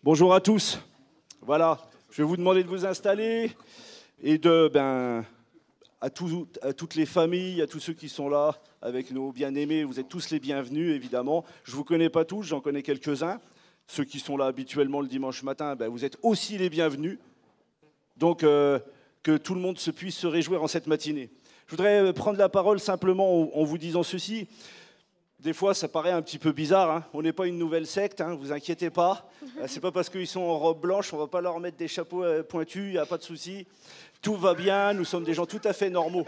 Bonjour à tous. Voilà, je vais vous demander de vous installer et à toutes les familles, à tous ceux qui sont là avec nos bien-aimés, vous êtes tous les bienvenus évidemment. Je ne vous connais pas tous, j'en connais quelques-uns. Ceux qui sont là habituellement le dimanche matin, vous êtes aussi les bienvenus. Donc que tout le monde puisse se réjouir en cette matinée. Je voudrais prendre la parole simplement en vous disant ceci. Des fois, ça paraît un petit peu bizarre. Hein. On n'est pas une nouvelle secte, hein, vous inquiétez pas. C'est pas parce qu'ils sont en robe blanche, on va pas leur mettre des chapeaux pointus, il n'y a pas de souci. Tout va bien, nous sommes des gens tout à fait normaux.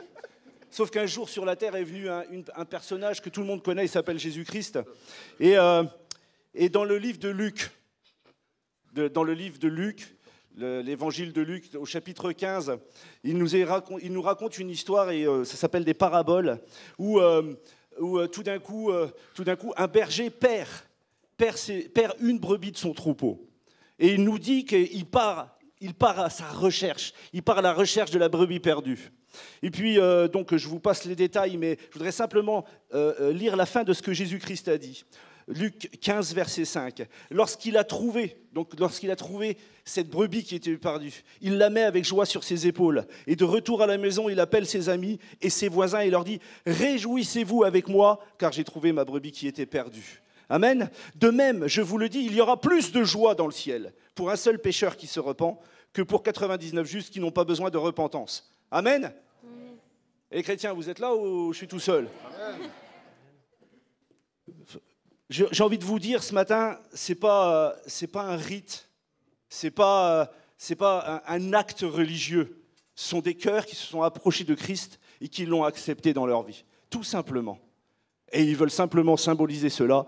Sauf qu'un jour, sur la terre est venu un personnage que tout le monde connaît, il s'appelle Jésus-Christ. Et dans le livre de Luc, l'évangile de Luc, au chapitre 15, il nous raconte une histoire, et ça s'appelle des paraboles, où tout d'un coup, un berger perd une brebis de son troupeau. Et il nous dit qu'il part à sa recherche. Il part à la recherche de la brebis perdue. Et puis, donc, je vous passe les détails, mais je voudrais simplement lire la fin de ce que Jésus-Christ a dit. Luc 15, verset 5. Lorsqu'il a trouvé cette brebis qui était perdue, il la met avec joie sur ses épaules. Et de retour à la maison, il appelle ses amis et ses voisins et leur dit « Réjouissez-vous avec moi, car j'ai trouvé ma brebis qui était perdue. » Amen. De même, je vous le dis, il y aura plus de joie dans le ciel pour un seul pécheur qui se repent que pour 99 justes qui n'ont pas besoin de repentance. Amen. Et les chrétiens, vous êtes là ou je suis tout seul? Amen. J'ai envie de vous dire ce matin, c'est pas un rite, c'est pas un acte religieux. Ce sont des cœurs qui se sont approchés de Christ et qui l'ont accepté dans leur vie, tout simplement. Et ils veulent simplement symboliser cela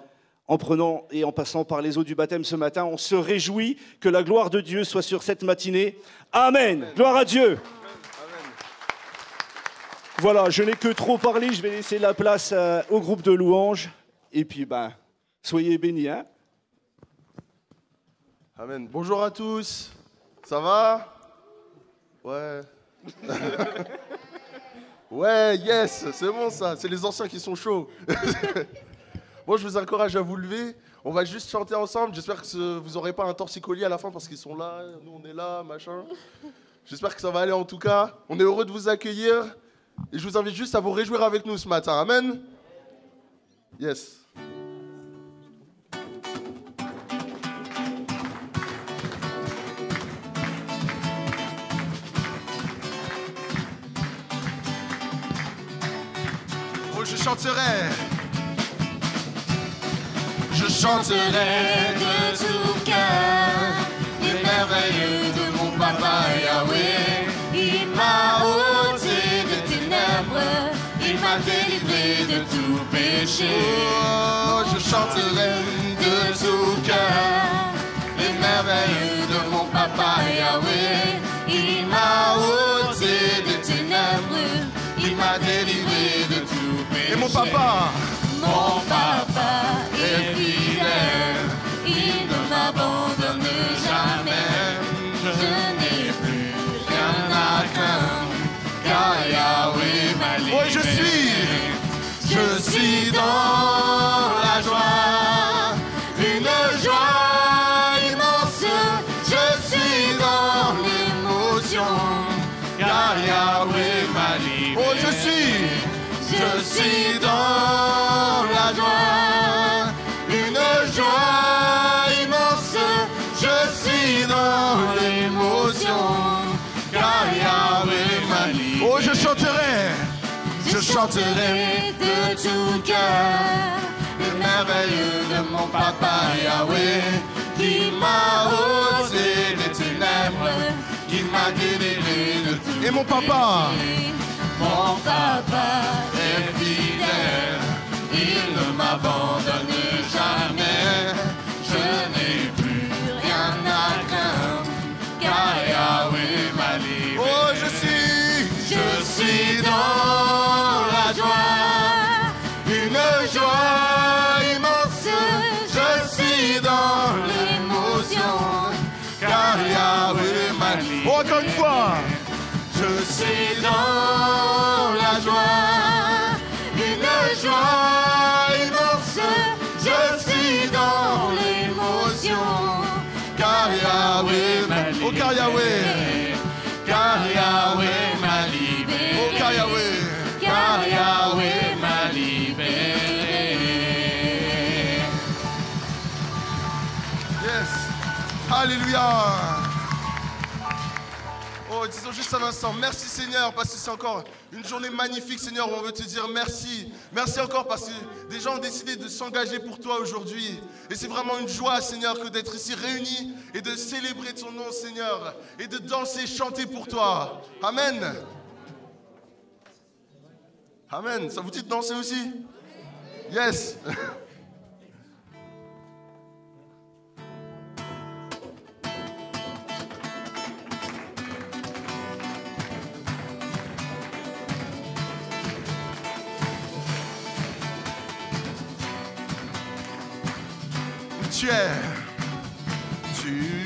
en prenant et en passant par les eaux du baptême ce matin. On se réjouit que la gloire de Dieu soit sur cette matinée. Amen. Amen. Gloire à Dieu. Amen. Voilà, je n'ai que trop parlé, je vais laisser la place au groupe de louanges. Et puis, soyez bénis, hein. Amen. Bonjour à tous. Ça va? Ouais. Ouais, yes, c'est bon ça. C'est les anciens qui sont chauds. Moi, je vous encourage à vous lever. On va juste chanter ensemble. J'espère que vous n'aurez pas un torticolis à la fin parce qu'ils sont là. Nous, on est là, machin. J'espère que ça va aller en tout cas. On est heureux de vous accueillir. Et je vous invite juste à vous réjouir avec nous ce matin. Amen. Yes. Je chanterai de tout cœur les merveilles de mon papa Yahweh. Il m'a ôté des ténèbres, il m'a délivré de tout péché. Oh, je chanterai de tout cœur les merveilles de mon papa Yahweh. Il m'a ôté des ténèbres, il m'a délivré de tout péché. Et mon papa est fidèle, il ne m'abandonne jamais. Je n'ai plus rien à craindre, car Yahweh m'a libéré. Oh, je suis dans la joie, une joie immense. Je suis dans l'émotion, car Yahweh m'a libéré. Oh, je suis dans la joie, une joie immense. Je suis dans l'émotion, car Yahweh m'a libéré. Oh, je chanterai de tout cœur les merveilles de mon papa Yahweh, qui m'a ôté des ténèbres, qui m'a délivré de tout. Et mon papa est fidèle, il ne m'abandonne jamais. Je n'ai plus rien à craindre, car Yahweh m'a libéré. Oh, je suis dans la joie, une joie immense. Je suis dans l'émotion, car Yahweh m'a libéré. Oh, encore une fois. Je suis dans la joie, une joie car Yahweh, car Yahweh m'a libéré. oh car Yahweh, Car Yahweh m'a libéré. yes, alléluia. Oh, disons juste un instant, merci Seigneur, parce que c'est encore une journée magnifique, Seigneur, où on veut te dire merci. Merci encore parce que des gens ont décidé de s'engager pour toi aujourd'hui. Et c'est vraiment une joie, Seigneur, que d'être ici réunis et de célébrer ton nom, Seigneur, et de danser, chanter pour toi. Amen. Amen. Ça vous dit de danser aussi? Yes. Tu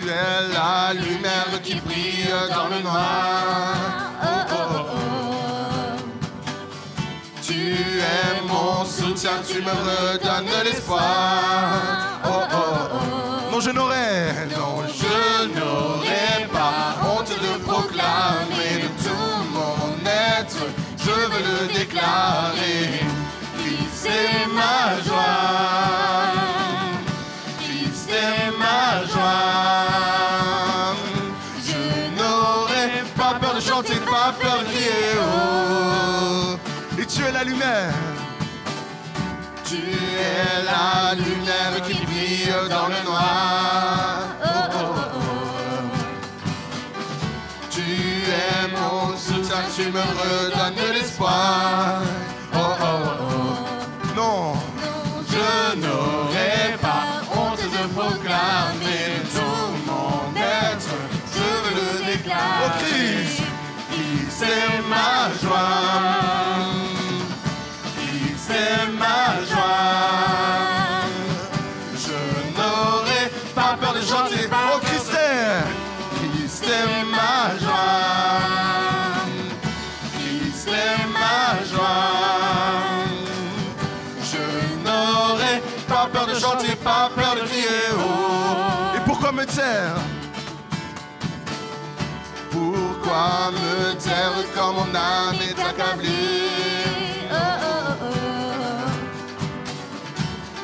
es la lumière qui brille dans le noir. Oh, oh, oh, oh. Tu es mon soutien, tu me redonnes de l'espoir. Oh, oh, oh. Non, je n'aurais pas honte de proclamer de tout mon être. Je veux le déclarer. Christ est ma joie. Christ est ma joie. Je n'aurai pas peur de chanter, pas peur de crier. Oh. Et tu es la lumière. Tu es la lumière qui brille dans le noir. Oh, oh, oh, oh. Tu es mon soutien, tu me redonnes de l'espoir. Oh, oh, oh, oh. Non, je n'aurai pas honte de proclamer tout mon être. Je veux le déclarer. Oh Christ, Christ est ma joie. Christ est ma joie. Je n'aurai pas peur de chanter. Oh Christ est ma joie. Christ est ma joie. Je n'aurai pas peur de chanter, pas peur de crier. Oh. Et pourquoi me taire? Pourquoi me taire quand mon âme est accablée? Oh, oh, oh,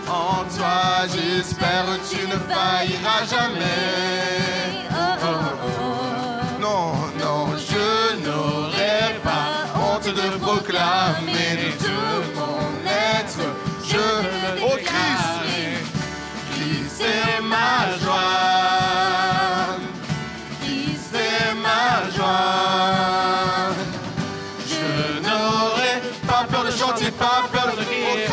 oh. En toi j'espère, tu ne failliras jamais. Oh, oh, oh, oh. Non, non, je n'aurai pas honte de proclamer de tout mon être. Je veux oh Christ, Christ est ma joie. Christ est ma joie. Je n'aurai pas peur de chanter, pas peur de crier. Oh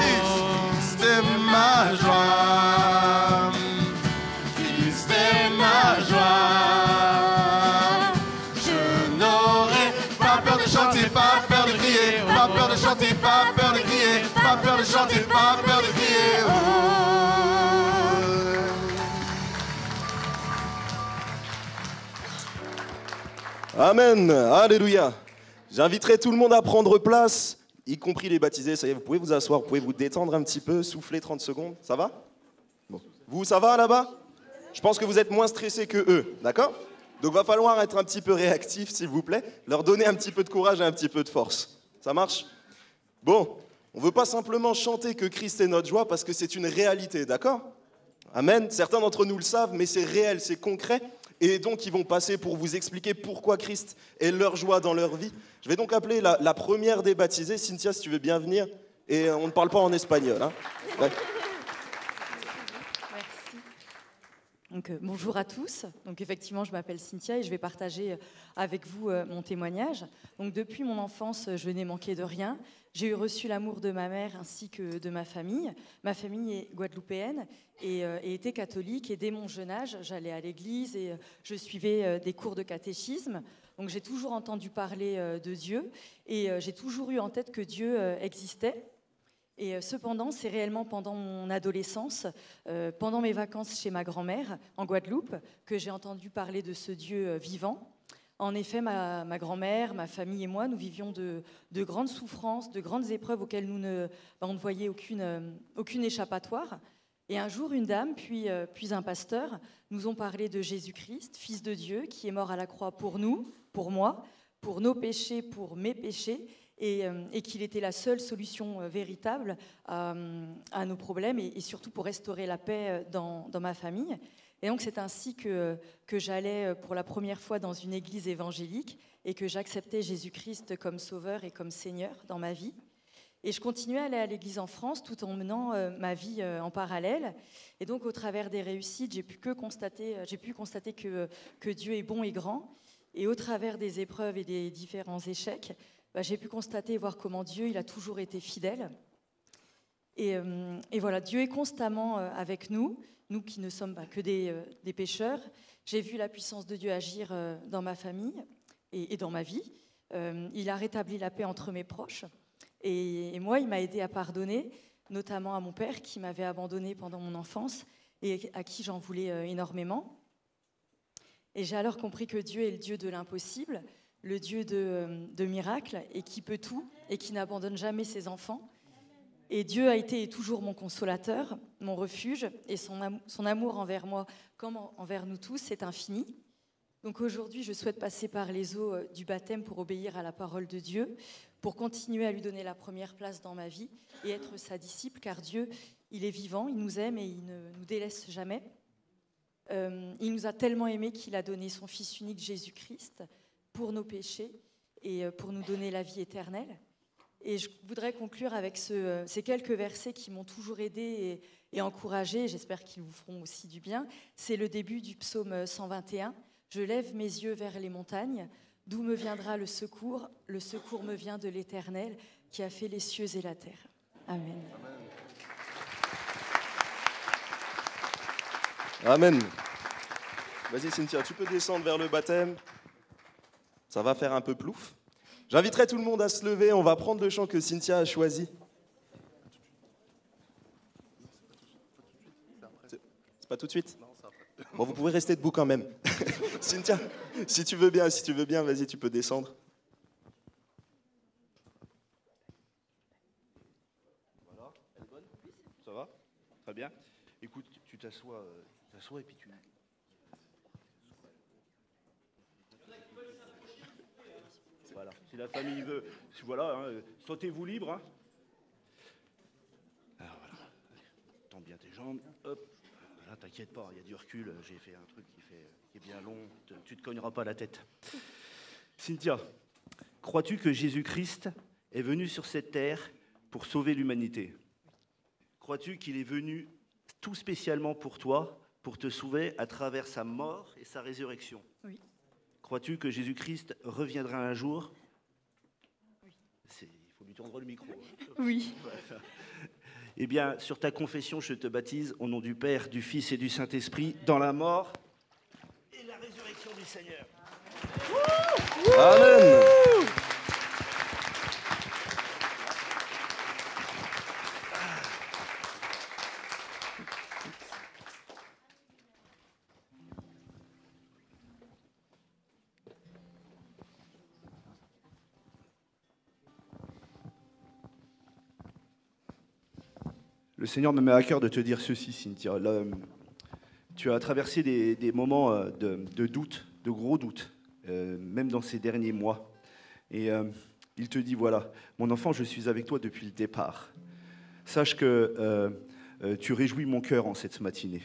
Christ est ma joie. Christ est ma joie. Je n'aurai pas peur de chanter, pas peur de crier. Pas peur de chanter, pas peur de crier. Pas peur de chanter, pas peur de crier. Oh. Amen, alléluia. J'inviterai tout le monde à prendre place, y compris les baptisés. Ça y est, vous pouvez vous asseoir, vous pouvez vous détendre un petit peu, souffler 30 secondes. Ça va? Bon. Vous, ça va là-bas? Je pense que vous êtes moins stressés que eux, d'accord? Donc va falloir être un petit peu réactif, s'il vous plaît. Leur donner un petit peu de courage et un petit peu de force. Ça marche? Bon, on ne veut pas simplement chanter que Christ est notre joie parce que c'est une réalité, d'accord? Amen. Certains d'entre nous le savent, mais c'est réel, c'est concret. Et donc, ils vont passer pour vous expliquer pourquoi Christ est leur joie dans leur vie. Je vais donc appeler la première des baptisés. Cynthia, si tu veux bien venir. Et on ne parle pas en espagnol. Hein. Ouais. Merci. Donc, bonjour à tous. Donc, effectivement, je m'appelle Cynthia et je vais partager avec vous mon témoignage. Donc, depuis mon enfance, je n'ai manqué de rien. J'ai reçu l'amour de ma mère ainsi que de ma famille. Ma famille est guadeloupéenne et était catholique. Et dès mon jeune âge, j'allais à l'église et je suivais des cours de catéchisme. Donc j'ai toujours entendu parler de Dieu et j'ai toujours eu en tête que Dieu existait. Et cependant, c'est réellement pendant mon adolescence, pendant mes vacances chez ma grand-mère en Guadeloupe, que j'ai entendu parler de ce Dieu vivant. En effet, ma grand-mère, ma famille et moi, nous vivions de grandes souffrances, de grandes épreuves auxquelles nous ne voyions aucune échappatoire. Et un jour, une dame, puis un pasteur, nous ont parlé de Jésus-Christ, Fils de Dieu, qui est mort à la croix pour nous, pour moi, pour nos péchés, pour mes péchés, et qu'il était la seule solution véritable à nos problèmes, et surtout pour restaurer la paix dans ma famille. Et donc c'est ainsi que j'allais pour la première fois dans une église évangélique, et que j'acceptais Jésus-Christ comme sauveur et comme Seigneur dans ma vie. Et je continuais à aller à l'église en France tout en menant ma vie en parallèle. Et donc, au travers des réussites, j'ai pu constater que Dieu est bon et grand. Et au travers des épreuves et des différents échecs, j'ai pu constater et voir comment Dieu il a toujours été fidèle. Et voilà, Dieu est constamment avec nous qui ne sommes que des pécheurs. J'ai vu la puissance de Dieu agir dans ma famille et dans ma vie. Il a rétabli la paix entre mes proches. Et moi, il m'a aidé à pardonner, notamment à mon père qui m'avait abandonné pendant mon enfance et à qui j'en voulais énormément. Et j'ai alors compris que Dieu est le Dieu de l'impossible, le Dieu de miracles, et qui peut tout, et qui n'abandonne jamais ses enfants. Et Dieu a été et toujours mon consolateur, mon refuge, et son amour envers moi comme envers nous tous est infini. Donc aujourd'hui, je souhaite passer par les eaux du baptême pour obéir à la parole de Dieu, pour continuer à lui donner la première place dans ma vie et être sa disciple, car Dieu, il est vivant, il nous aime et il ne nous délaisse jamais. Il nous a tellement aimés qu'il a donné son Fils unique Jésus-Christ pour nos péchés et pour nous donner la vie éternelle. Et je voudrais conclure avec ces quelques versets qui m'ont toujours aidée et encouragée, j'espère qu'ils vous feront aussi du bien. C'est le début du psaume 121. « Je lève mes yeux vers les montagnes, d'où me viendra le secours? Le secours me vient de l'Éternel qui a fait les cieux et la terre. » Amen. Amen. Vas-y Cynthia, tu peux descendre vers le baptême. Ça va faire un peu plouf. J'inviterai tout le monde à se lever. On va prendre le chant que Cynthia a choisi. C'est pas tout de suite? Bon, vous pouvez rester debout quand même. Cynthia, si tu veux bien, vas-y, tu peux descendre. Voilà, elle est bonne? Ça va? Très bien. Écoute, tu t'assois et puis tu... Voilà, si la famille veut, voilà, hein, sentez-vous libre. Hein. Alors voilà, tends bien tes jambes, hop. Là, t'inquiète pas, il y a du recul, j'ai fait un truc qui est bien long, tu te cogneras pas la tête. Cynthia, crois-tu que Jésus-Christ est venu sur cette terre pour sauver l'humanité? Crois-tu qu'il est venu tout spécialement pour toi, pour te sauver à travers sa mort et sa résurrection? Oui. Crois-tu que Jésus-Christ reviendra un jour? Oui. Il faut lui tendre le micro. Hein. Oui. Voilà. Eh bien, sur ta confession, je te baptise au nom du Père, du Fils et du Saint-Esprit, dans la mort et la résurrection du Seigneur. Amen. Le Seigneur me met à cœur de te dire ceci, Cynthia. Là, tu as traversé des moments de doute, de gros doutes, même dans ces derniers mois. Et il te dit, voilà, mon enfant, je suis avec toi depuis le départ. Sache que tu réjouis mon cœur en cette matinée.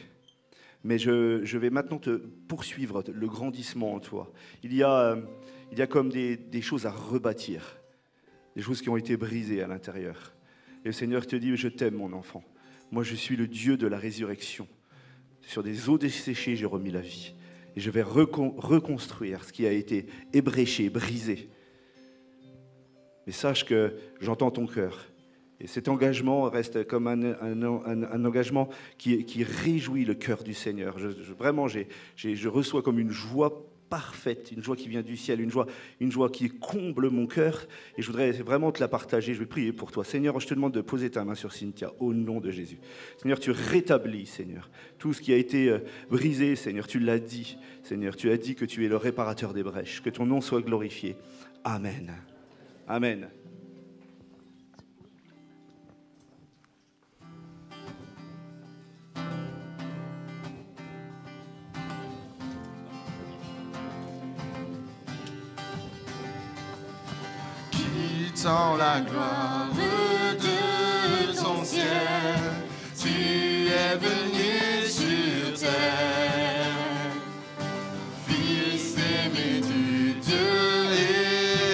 Mais je vais maintenant te poursuivre le grandissement en toi. Il y a comme des choses à rebâtir, des choses qui ont été brisées à l'intérieur. Et le Seigneur te dit, je t'aime mon enfant. Moi je suis le Dieu de la résurrection. Sur des eaux desséchées, j'ai remis la vie. Et je vais reconstruire ce qui a été ébréché, brisé. Mais sache que j'entends ton cœur. Et cet engagement reste comme un engagement qui réjouit le cœur du Seigneur. Vraiment, je reçois comme une joie parfaite, une joie qui vient du ciel, une joie qui comble mon cœur. Et je voudrais vraiment te la partager. Je vais prier pour toi. Seigneur, je te demande de poser ta main sur Cynthia au nom de Jésus. Seigneur, tu rétablis, Seigneur, tout ce qui a été brisé, Seigneur. Tu l'as dit, Seigneur. Tu as dit que tu es le réparateur des brèches. Que ton nom soit glorifié. Amen. Amen. temps la gloire de ton ciel. Tu es venu sur terre, Fils aimé du Dieu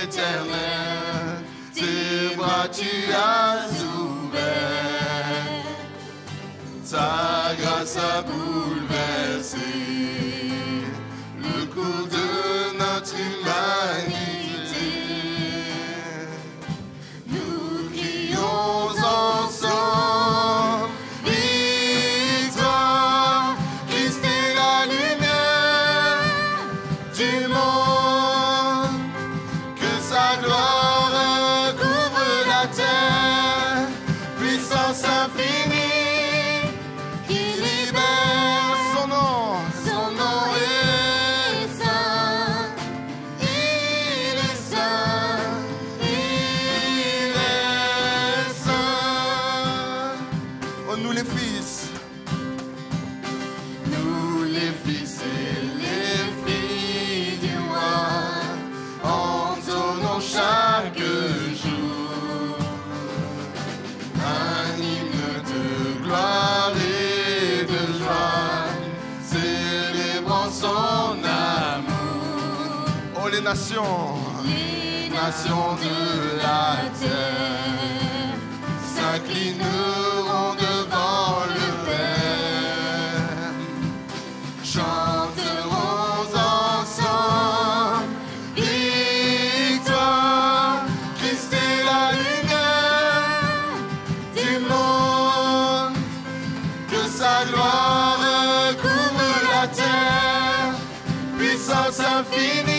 éternel. Tes bras tu as ouverts, ta grâce a bouleversé le cours de notre humanité. Nous crions ensemble, victoire, Christ est la lumière du monde, que sa gloire couvre la terre, puissance infinie. Les nations de la terre s'inclineront devant le Père, chanteront ensemble, victoire, Christ est la lumière du monde, que sa gloire couvre la terre, puissance infinie.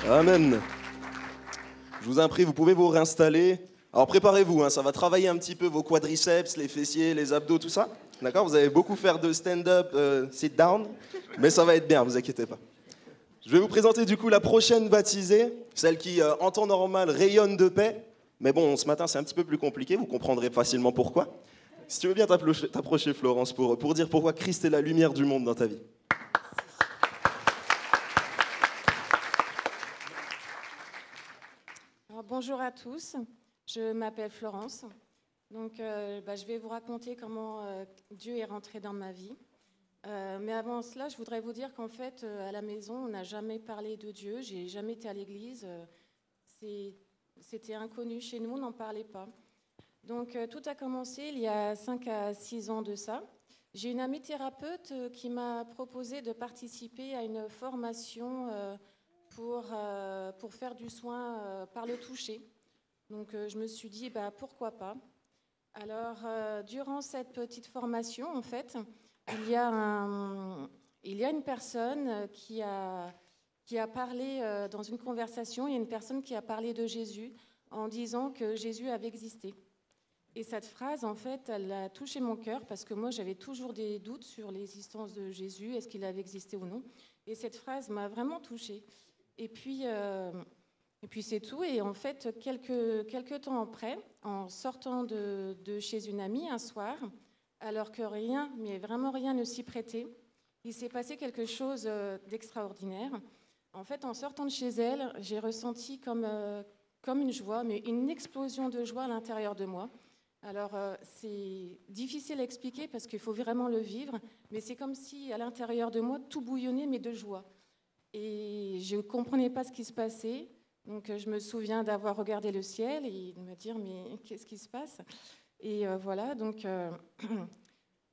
Amen. Je vous en prie, vous pouvez vous réinstaller. Alors préparez-vous, hein, ça va travailler un petit peu vos quadriceps, les fessiers, les abdos, tout ça. D'accord? Vous allez beaucoup faire de stand-up, sit-down, mais ça va être bien, vous inquiétez pas. Je vais vous présenter du coup la prochaine baptisée, celle qui en temps normal rayonne de paix. Mais bon, ce matin c'est un petit peu plus compliqué, vous comprendrez facilement pourquoi. Si tu veux bien t'approcher Florence pour dire pourquoi Christ est la lumière du monde dans ta vie. Bonjour à tous, je m'appelle Florence. Donc, je vais vous raconter comment Dieu est rentré dans ma vie. Mais avant cela, je voudrais vous dire qu'en fait, à la maison, on n'a jamais parlé de Dieu. J'ai jamais été à l'église. C'était inconnu chez nous, on n'en parlait pas. Donc, tout a commencé il y a 5 à 6 ans de ça. J'ai une amie thérapeute qui m'a proposé de participer à une formation pour faire du soin par le toucher. Donc, je me suis dit, pourquoi pas. Alors, durant cette petite formation, en fait, il y a une personne qui a parlé dans une conversation, il y a une personne qui a parlé de Jésus en disant que Jésus avait existé. Et cette phrase, en fait, elle a touché mon cœur parce que moi, j'avais toujours des doutes sur l'existence de Jésus, est-ce qu'il avait existé ou non. Et cette phrase m'a vraiment touchée. Et puis c'est tout. Et en fait, quelques temps après, en sortant de chez une amie un soir, alors que rien, mais vraiment rien ne s'y prêtait, il s'est passé quelque chose d'extraordinaire. En fait, en sortant de chez elle, j'ai ressenti comme une joie, mais une explosion de joie à l'intérieur de moi. Alors, c'est difficile à expliquer parce qu'il faut vraiment le vivre, mais c'est comme si à l'intérieur de moi, tout bouillonnait, mais de joie. Et je ne comprenais pas ce qui se passait. Donc, je me souviens d'avoir regardé le ciel et de me dire, mais qu'est-ce qui se passe? Et voilà, donc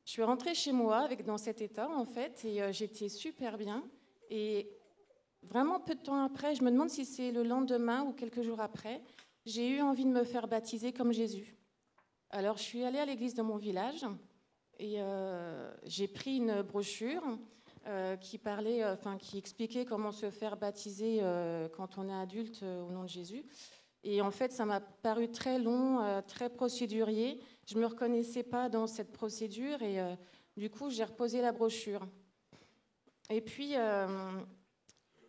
Je suis rentrée chez moi dans cet état, en fait, et j'étais super bien. Et vraiment peu de temps après, je me demande si c'est le lendemain ou quelques jours après, j'ai eu envie de me faire baptiser comme Jésus. Alors, je suis allée à l'église de mon village et j'ai pris une brochure qui expliquait comment se faire baptiser quand on est adulte au nom de Jésus. Et en fait, ça m'a paru très long, très procédurier. Je ne me reconnaissais pas dans cette procédure et du coup, j'ai reposé la brochure. Et puis,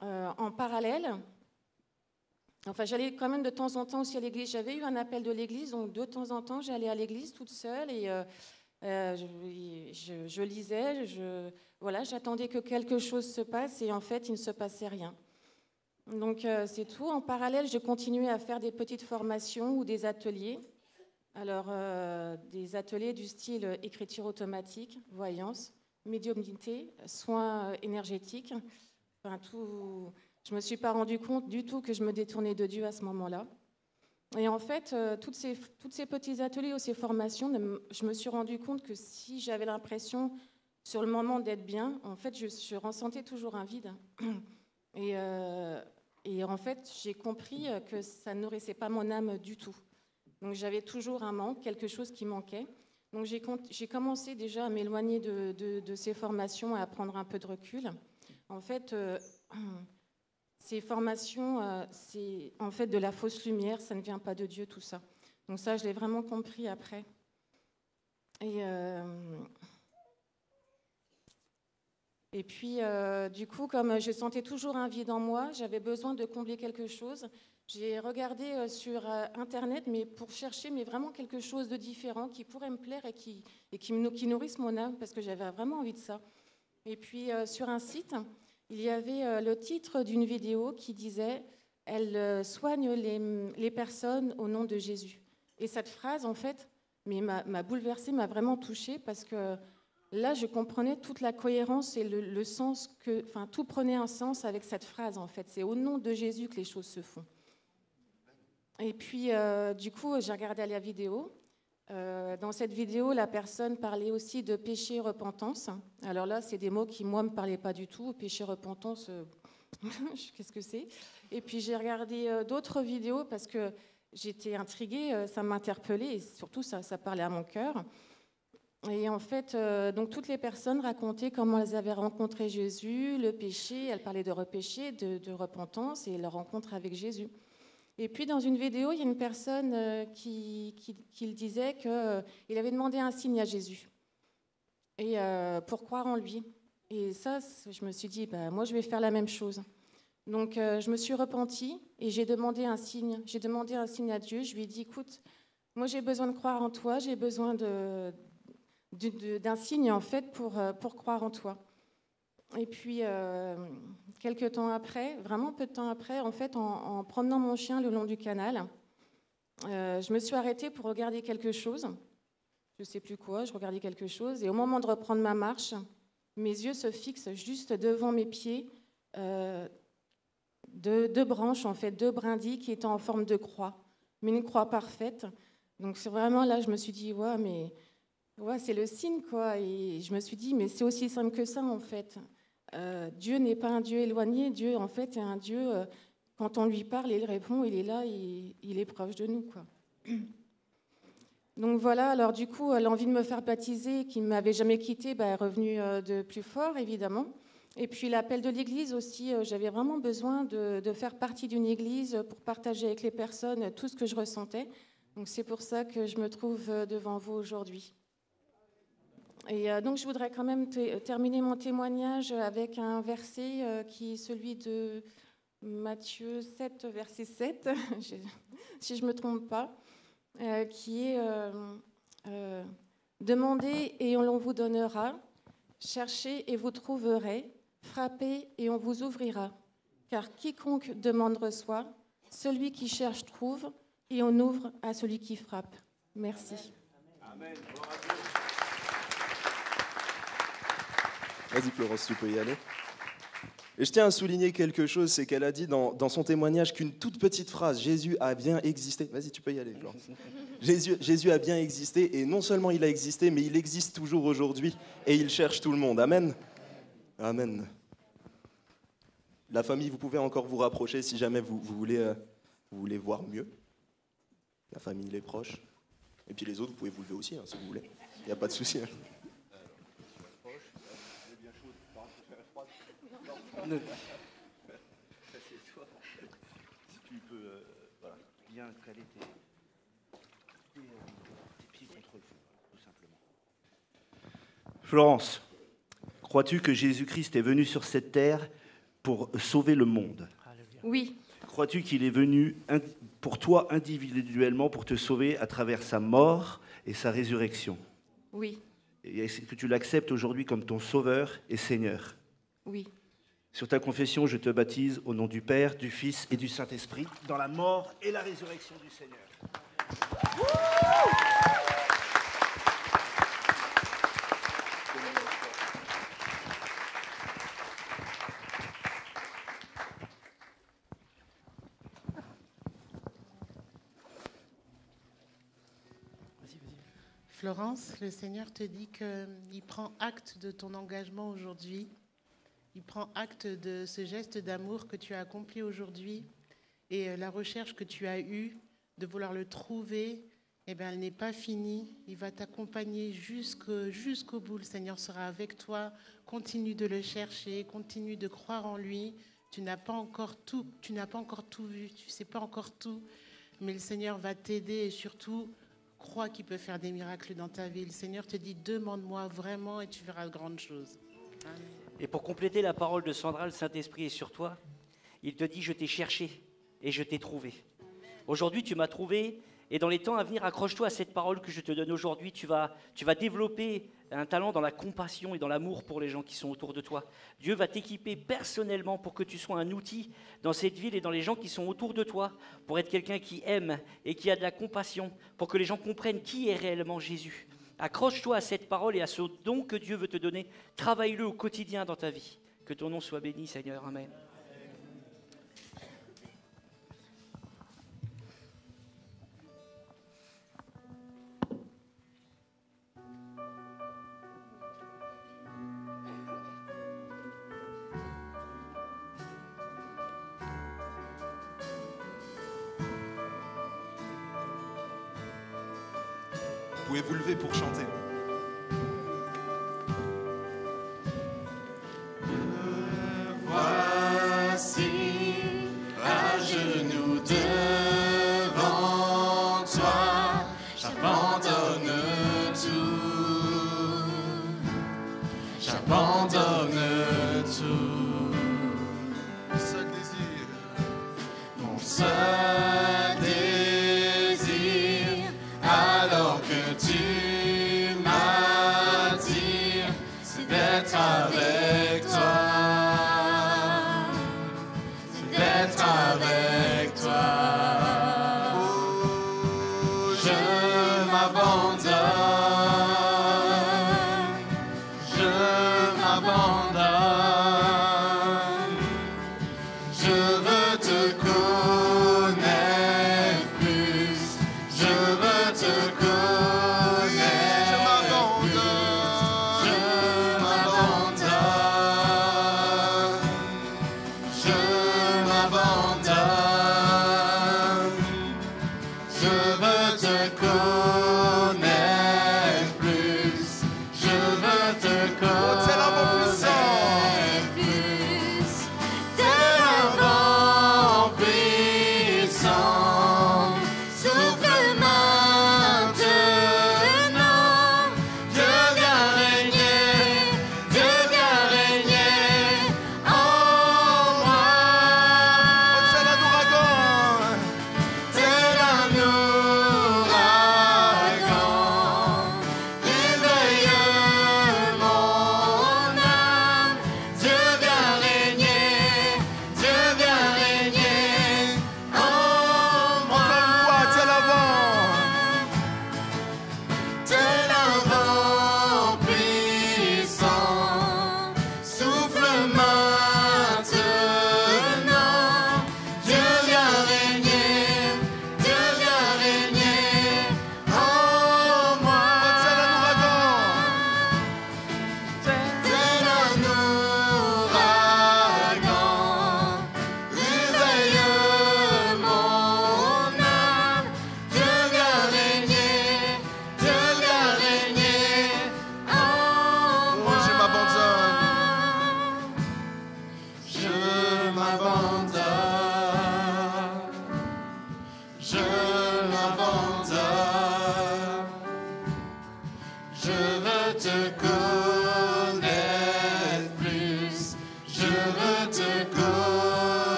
en parallèle, j'allais quand même de temps en temps aussi à l'église. J'avais eu un appel de l'église, donc de temps en temps, j'allais à l'église toute seule et je lisais. J'attendais que quelque chose se passe et en fait, il ne se passait rien. Donc c'est tout. En parallèle, je continuais à faire des petites formations ou des ateliers. Alors, des ateliers du style écriture automatique, voyance, médiumnité, soins énergétiques. Tout. Je ne me suis pas rendu compte du tout que je me détournais de Dieu à ce moment-là. Et en fait, toutes ces petits ateliers ou ces formations, je me suis rendu compte que si j'avais l'impression, sur le moment, d'être bien, en fait, je ressentais toujours un vide. Et en fait, j'ai compris que ça ne nourrissait pas mon âme du tout. Donc j'avais toujours un manque, quelque chose qui manquait. Donc j'ai commencé déjà à m'éloigner de ces formations, à prendre un peu de recul. En fait, ces formations, c'est en fait de la fausse lumière, ça ne vient pas de Dieu, tout ça. Donc ça, je l'ai vraiment compris après. Et puis, du coup, comme je sentais toujours un vide en moi, j'avais besoin de combler quelque chose. J'ai regardé sur Internet, mais pour chercher vraiment quelque chose de différent qui pourrait me plaire et qui nourrisse mon âme, parce que j'avais vraiment envie de ça. Et puis, sur un site, il y avait le titre d'une vidéo qui disait « Elle soigne les personnes au nom de Jésus ». Et cette phrase, en fait, m'a bouleversée, m'a vraiment touchée, parce que là, je comprenais toute la cohérence et le sens tout prenait un sens avec cette phrase, en fait. C'est au nom de Jésus que les choses se font. Et puis, du coup, j'ai regardé la vidéo. Dans cette vidéo, la personne parlait aussi de péché et repentance. Alors là, c'est des mots qui, moi, ne me parlaient pas du tout. Péché, repentance, qu'est-ce que c'est? Et puis, j'ai regardé d'autres vidéos parce que j'étais intriguée, ça m'interpellait et surtout, ça parlait à mon cœur. Et en fait, donc toutes les personnes racontaient comment elles avaient rencontré Jésus, le péché, elles parlaient de repéché, de repentance et leur rencontre avec Jésus. Et puis dans une vidéo, il y a une personne qui le disait qu'il avait demandé un signe à Jésus et pour croire en lui. Et ça, je me suis dit, moi je vais faire la même chose. Donc je me suis repentie et j'ai demandé un signe. J'ai demandé un signe à Dieu. Je lui ai dit, écoute, moi j'ai besoin de croire en toi, j'ai besoin d'un signe en fait pour croire en toi. Et puis quelques temps après, vraiment peu de temps après, en fait, en promenant mon chien le long du canal, je me suis arrêtée pour regarder quelque chose. Je ne sais plus quoi, je regardais quelque chose. Et au moment de reprendre ma marche, mes yeux se fixent juste devant mes pieds, deux branches, en fait, 2 brindilles qui étaient en forme de croix, mais une croix parfaite. Donc c'est vraiment là, je me suis dit, ouais, c'est le signe, quoi. Et je me suis dit, mais c'est aussi simple que ça, en fait. Dieu n'est pas un Dieu éloigné. Dieu, en fait, est un Dieu, quand on lui parle, il répond, il est là, il est proche de nous, quoi. Donc voilà, alors du coup, l'envie de me faire baptiser, qui ne m'avait jamais quittée, est revenue de plus fort, évidemment. Et puis l'appel de l'église aussi, j'avais vraiment besoin de faire partie d'une église pour partager avec les personnes tout ce que je ressentais. Donc c'est pour ça que je me trouve devant vous aujourd'hui. Et donc je voudrais quand même terminer mon témoignage avec un verset qui est celui de Matthieu 7, verset 7, si je ne me trompe pas, qui est « Demandez et on vous donnera, cherchez et vous trouverez, frappez et on vous ouvrira. Car quiconque demande reçoit, celui qui cherche trouve, et on ouvre à celui qui frappe. » Merci. Amen. Vas-y Florence, tu peux y aller. Et je tiens à souligner quelque chose, c'est qu'elle a dit dans son témoignage qu'une toute petite phrase, Jésus a bien existé. Vas-y, tu peux y aller, Florence. Jésus a bien existé, et non seulement il a existé, mais il existe toujours aujourd'hui, et il cherche tout le monde. Amen. Amen. La famille, vous pouvez encore vous rapprocher si jamais vous voulez voir mieux. La famille, les proches. Et puis les autres, vous pouvez vous lever aussi, hein, si vous voulez. Il n'y a pas de souci. Hein. Si tu peux voilà, bien caler tes pieds contre le fond, tout simplement. Florence, crois-tu que Jésus-Christ est venu sur cette terre pour sauver le monde? Oui, Crois-tu qu'il est venu pour toi individuellement pour te sauver à travers sa mort et sa résurrection? oui, Et est-ce que tu l'acceptes aujourd'hui comme ton sauveur et Seigneur? oui. Sur ta confession, je te baptise au nom du Père, du Fils et du Saint-Esprit, dans la mort et la résurrection du Seigneur. Florence, le Seigneur te dit qu'il prend acte de ton engagement aujourd'hui. Il prend acte de ce geste d'amour que tu as accompli aujourd'hui et la recherche que tu as eue de vouloir le trouver, eh bien, elle n'est pas finie. Il va t'accompagner jusqu'au bout. Le Seigneur sera avec toi. Continue de le chercher, continue de croire en lui. Tu n'as pas encore tout vu, tu ne sais pas encore tout, mais le Seigneur va t'aider et surtout, crois qu'il peut faire des miracles dans ta vie. Le Seigneur te dit, demande-moi vraiment et tu verras de grandes choses. Amen. Et pour compléter la parole de Sandra, le Saint-Esprit est sur toi. Il te dit, je t'ai cherché et je t'ai trouvé. Aujourd'hui, tu m'as trouvé et dans les temps à venir, accroche-toi à cette parole que je te donne aujourd'hui. Tu vas développer un talent dans la compassion et dans l'amour pour les gens qui sont autour de toi. Dieu va t'équiper personnellement pour que tu sois un outil dans cette ville et dans les gens qui sont autour de toi, pour être quelqu'un qui aime et qui a de la compassion, pour que les gens comprennent qui est réellement Jésus. Accroche-toi à cette parole et à ce don que Dieu veut te donner. Travaille-le au quotidien dans ta vie. Que ton nom soit béni, Seigneur. Amen. Vous pouvez vous lever pour chanter. Voici à genoux devant toi, j'abandonne tout, j'abandonne tout. Mon seul désir, Mon seul désir, alors que tu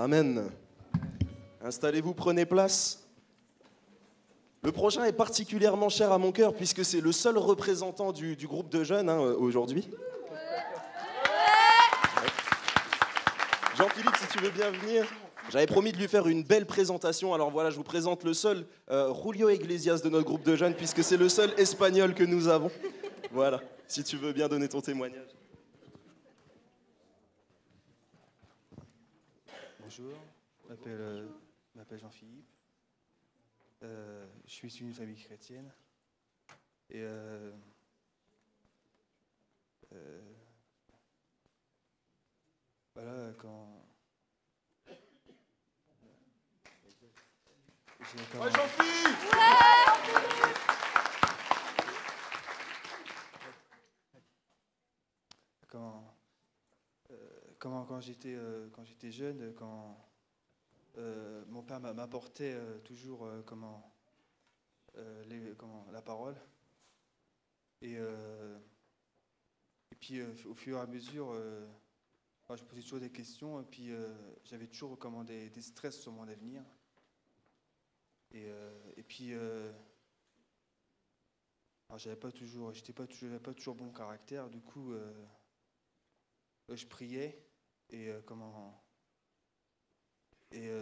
Amen. Installez-vous, prenez place. Le prochain est particulièrement cher à mon cœur puisque c'est le seul représentant du groupe de jeunes aujourd'hui. Jean-Philippe, si tu veux bien venir. J'avais promis de lui faire une belle présentation. Alors voilà, je vous présente le seul Julio Iglesias de notre groupe de jeunes puisque c'est le seul espagnol que nous avons. Voilà, si tu veux bien donner ton témoignage. Bonjour, je m'appelle Jean-Philippe. Je suis issu d'une famille chrétienne. Et voilà, quand... Ouais, Jean-Philippe! Quand j'étais jeune, mon père m'apportait toujours la parole. Et puis au fur et à mesure, je posais toujours des questions et puis j'avais toujours des stress sur mon avenir. Et puis j'avais pas toujours bon caractère. Du coup, je priais et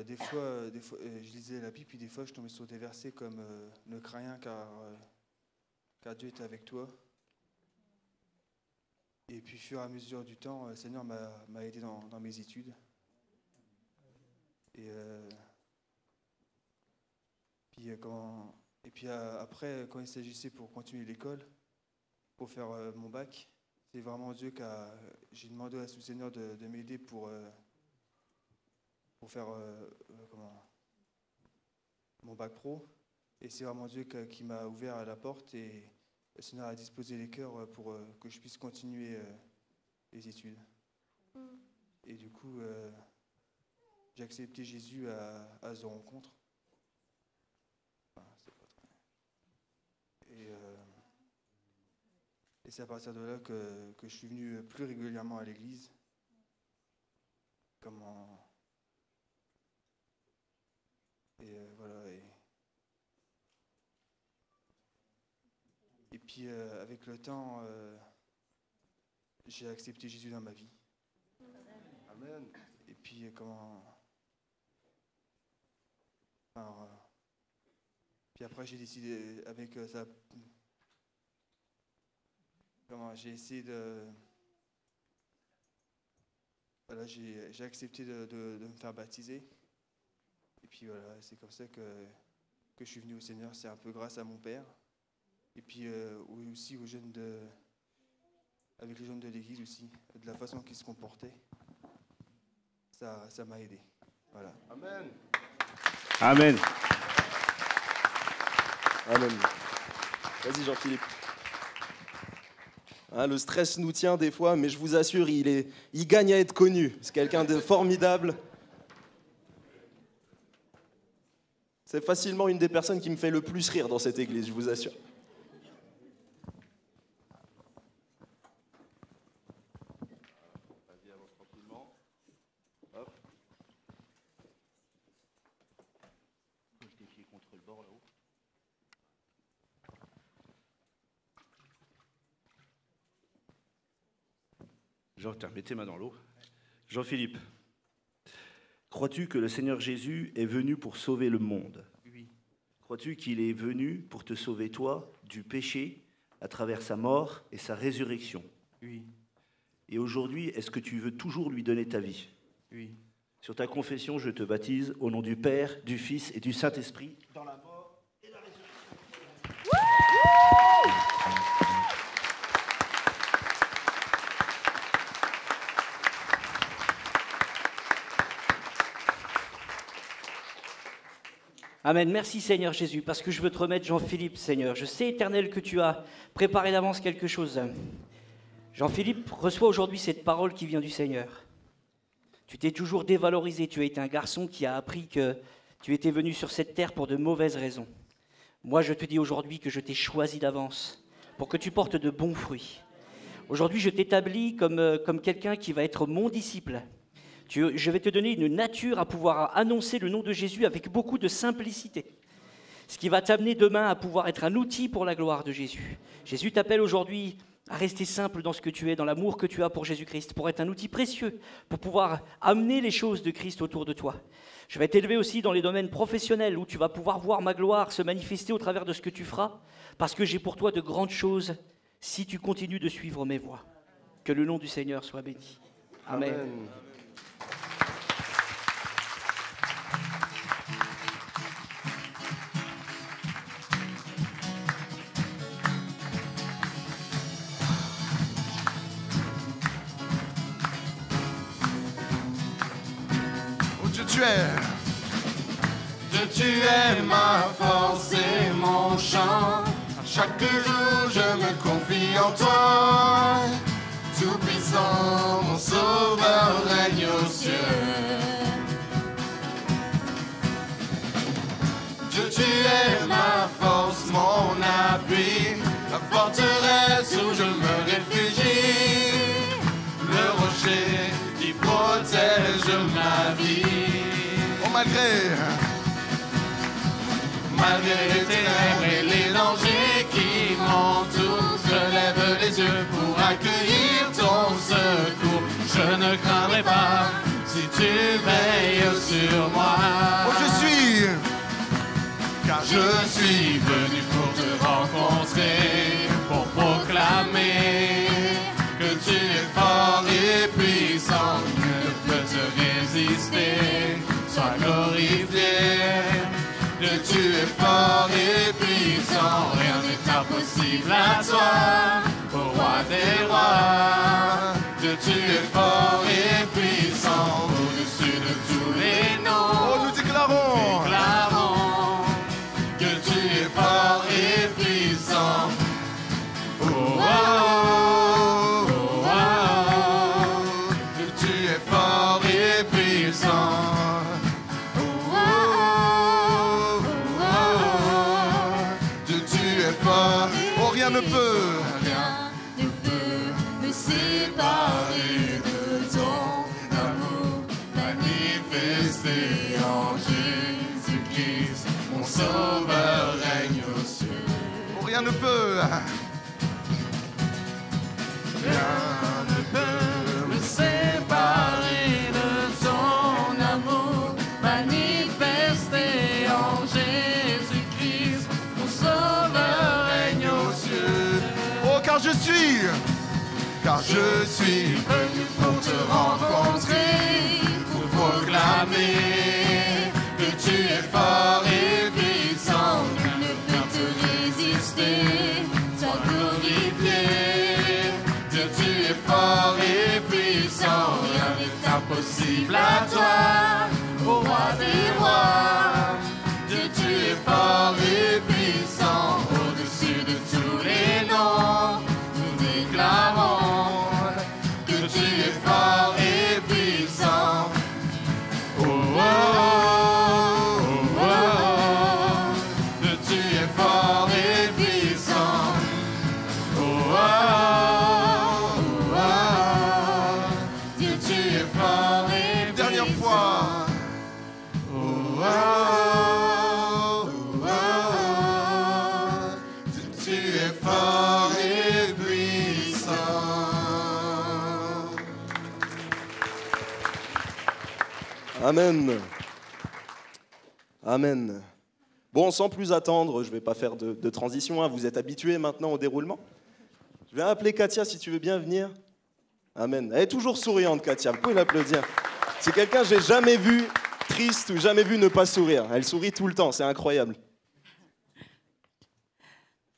des fois, je lisais la Bible, puis des fois je tombais sur des versets comme ne crains rien car Dieu est avec toi. Et puis au fur et à mesure du temps, le Seigneur m'a aidé dans mes études. Après, quand il s'agissait pour continuer l'école, pour faire mon bac, c'est vraiment Dieu j'ai demandé à ce Seigneur de m'aider pour faire mon bac pro. Et c'est vraiment Dieu qui m'a ouvert la porte et le Seigneur a disposé les cœurs pour que je puisse continuer les études. Et du coup, j'ai accepté Jésus à cette rencontre. Et c'est à partir de là que je suis venu plus régulièrement à l'église. Voilà. Et puis avec le temps, j'ai accepté Jésus dans ma vie. Amen. Et puis puis après j'ai décidé avec ça. J'ai essayé de... Voilà, j'ai accepté de me faire baptiser. Et puis voilà, c'est comme ça que je suis venu au Seigneur. C'est un peu grâce à mon père. Et puis aussi avec les jeunes de l'église aussi, de la façon qu'ils se comportaient. Ça m'a aidé. Voilà. Amen. Amen. Amen. Vas-y Jean-Philippe. Le stress nous tient des fois, mais je vous assure, il gagne à être connu. C'est quelqu'un de formidable. C'est facilement une des personnes qui me fait le plus rire dans cette église, je vous assure. Vas-y, avance tranquillement. Hop. Pose tes pieds contre le bord là-haut. Mets tes mains dans l'eau. Jean-Philippe, crois-tu que le Seigneur Jésus est venu pour sauver le monde? Oui. Crois-tu qu'il est venu pour te sauver toi du péché à travers sa mort et sa résurrection? Oui. Et aujourd'hui, est-ce que tu veux toujours lui donner ta vie? Oui. Sur ta confession, je te baptise au nom du Père, du Fils et du Saint-Esprit, dans la mort et la résurrection. Amen. Merci Seigneur Jésus, parce que je veux te remettre Jean-Philippe, Seigneur. Je sais, Éternel, que tu as préparé d'avance quelque chose. Jean-Philippe, reçois aujourd'hui cette parole qui vient du Seigneur. Tu t'es toujours dévalorisé, tu as été un garçon qui a appris que tu étais venu sur cette terre pour de mauvaises raisons. Moi, je te dis aujourd'hui que je t'ai choisi d'avance pour que tu portes de bons fruits. Aujourd'hui, je t'établis comme quelqu'un qui va être mon disciple. Je vais te donner une nature à pouvoir annoncer le nom de Jésus avec beaucoup de simplicité. Ce qui va t'amener demain à pouvoir être un outil pour la gloire de Jésus. Jésus t'appelle aujourd'hui à rester simple dans ce que tu es, dans l'amour que tu as pour Jésus-Christ, pour être un outil précieux, pour pouvoir amener les choses de Christ autour de toi. Je vais t'élever aussi dans les domaines professionnels où tu vas pouvoir voir ma gloire se manifester au travers de ce que tu feras, parce que j'ai pour toi de grandes choses si tu continues de suivre mes voies. Que le nom du Seigneur soit béni. Amen. Amen. Oh Dieu, tu es. Dieu, tu es ma force et mon chant. Chaque jour je me confie en toi. Tout-puissant, mon sauveur règne aux cieux. Dieu, tu es ma force, mon appui, la forteresse où je me réfugie, le rocher qui protège ma vie. Oh, malgré les ténèbres et les dangers qui m'entourent, je lève les yeux pour accueillir ton secours. Je ne craindrai pas si tu veilles sur moi. Oh, car je suis venu pour te rencontrer, pour proclamer que tu es fort et puissant, nul ne peut te résister. Sois glorifié. Tu es fort et puissant, rien n'est impossible à toi, au roi des rois. Dieu, tu es fort et puissant, au-dessus de tous les noms. Oh, nous déclarons que tu es fort et puissant. Oh, oh, oh, oh, oh. Que tu es fort et puissant. Oh, rien ne peut me séparer de ton amour manifesté en Jésus-Christ. Mon sauveur règne aux cieux. Oh, rien ne peut me séparer de ton amour manifesté en Jésus-Christ. Mon sauveur règne aux cieux. Oh, car je suis venu pour te rencontrer, pour proclamer que tu es fort et puissant, nul ne peut te résister, sois glorifié. Dieu, tu es fort et puissant, rien n'est impossible à toi, au roi des rois. Dieu, tu es fort et puissant, au-dessus de tous les noms, nous déclarons que tu es fort et puissant. Oh, oh, oh, oh, oh. Que tu es fort et puissant. Oh, oh, oh, oh. Dieu, tu es fort et puissant. dernière fois. Oh, oh, oh, oh. Dieu, tu es fort et puissant. Amen. Amen. Bon, sans plus attendre, je ne vais pas faire de transition, hein. Vous êtes habitués maintenant au déroulement. Je vais appeler Katia si tu veux bien venir. Amen. Elle est toujours souriante, Katia, vous pouvez l'applaudir. C'est quelqu'un que je n'ai jamais vu triste ou jamais vu ne pas sourire. Elle sourit tout le temps, c'est incroyable.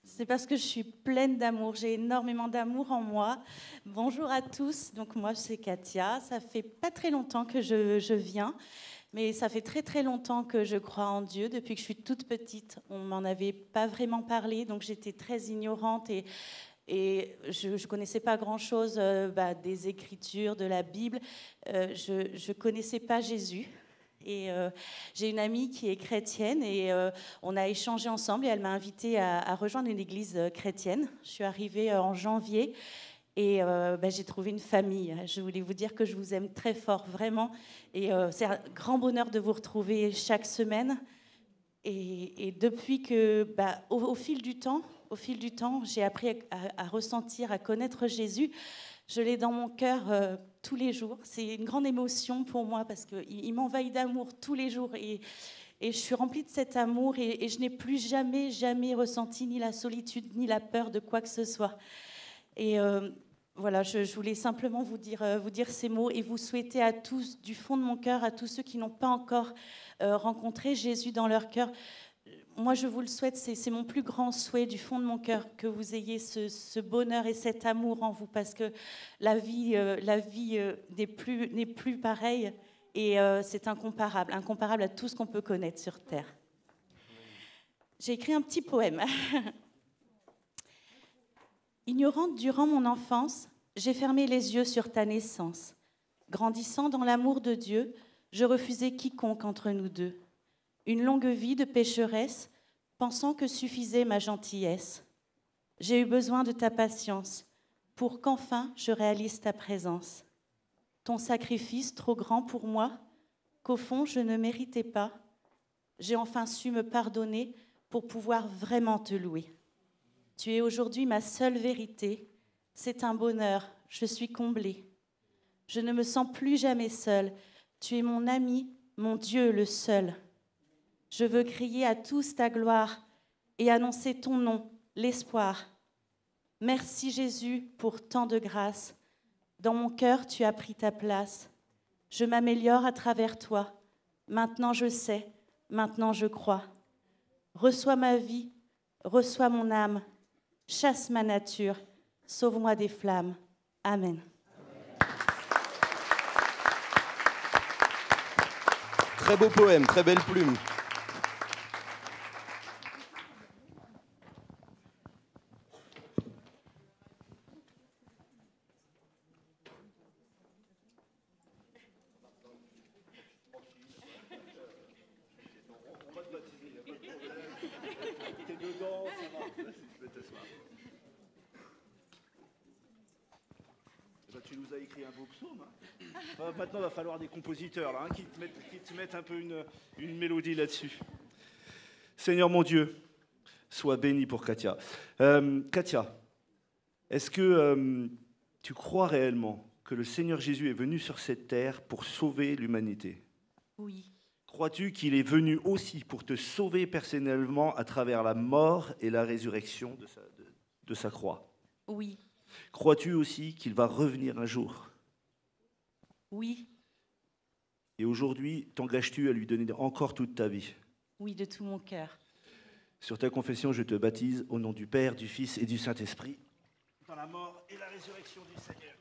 C'est parce que je suis pleine d'amour, j'ai énormément d'amour en moi. Bonjour à tous, donc moi c'est Katia, ça fait pas très longtemps que je viens, mais ça fait très très longtemps que je crois en Dieu, depuis que je suis toute petite. On m'en avait pas vraiment parlé, donc j'étais très ignorante et je ne connaissais pas grand-chose des Écritures, de la Bible. Je ne connaissais pas Jésus. Et j'ai une amie qui est chrétienne et on a échangé ensemble et elle m'a invitée à rejoindre une église chrétienne. Je suis arrivée en janvier Et j'ai trouvé une famille. Je voulais vous dire que je vous aime très fort, vraiment. Et c'est un grand bonheur de vous retrouver chaque semaine. Et depuis que, au fil du temps, j'ai appris à ressentir, à connaître Jésus. Je l'ai dans mon cœur tous les jours. C'est une grande émotion pour moi parce qu'il m'envahit d'amour tous les jours. Et je suis remplie de cet amour et je n'ai plus jamais ressenti ni la solitude ni la peur de quoi que ce soit. Et voilà, je voulais simplement vous dire ces mots et vous souhaiter à tous, du fond de mon cœur, à tous ceux qui n'ont pas encore rencontré Jésus dans leur cœur. Moi, je vous le souhaite, c'est mon plus grand souhait du fond de mon cœur, que vous ayez ce bonheur et cet amour en vous, parce que la vie n'est plus pareille et c'est incomparable à tout ce qu'on peut connaître sur Terre. J'ai écrit un petit poème. Ignorante durant mon enfance, j'ai fermé les yeux sur ta naissance. Grandissant dans l'amour de Dieu, je refusais quiconque entre nous deux. Une longue vie de pécheresse, pensant que suffisait ma gentillesse. J'ai eu besoin de ta patience, pour qu'enfin je réalise ta présence. Ton sacrifice trop grand pour moi, qu'au fond je ne méritais pas, j'ai enfin su me pardonner pour pouvoir vraiment te louer. Tu es aujourd'hui ma seule vérité, c'est un bonheur, je suis comblée. Je ne me sens plus jamais seule, tu es mon ami, mon Dieu le seul. Je veux crier à tous ta gloire et annoncer ton nom, l'espoir. Merci Jésus pour tant de grâce. Dans mon cœur, tu as pris ta place. Je m'améliore à travers toi. Maintenant je sais, maintenant je crois. Reçois ma vie, reçois mon âme. Chasse ma nature, sauve-moi des flammes. Amen. Très beau poème, très belle plume. Tu nous as écrit un beau psaume. Maintenant, il va falloir des compositeurs là, qui te mettent un peu une mélodie là-dessus. Seigneur mon Dieu, sois béni pour Katia. Katia, est-ce que tu crois réellement que le Seigneur Jésus est venu sur cette terre pour sauver l'humanité? Oui. Crois-tu qu'il est venu aussi pour te sauver personnellement à travers la mort et la résurrection de sa croix? Oui. Crois-tu aussi qu'il va revenir un jour? Oui. Et aujourd'hui, t'engages-tu à lui donner encore toute ta vie? Oui, de tout mon cœur. Sur ta confession, je te baptise au nom du Père, du Fils et du Saint-Esprit, dans la mort et la résurrection du Seigneur.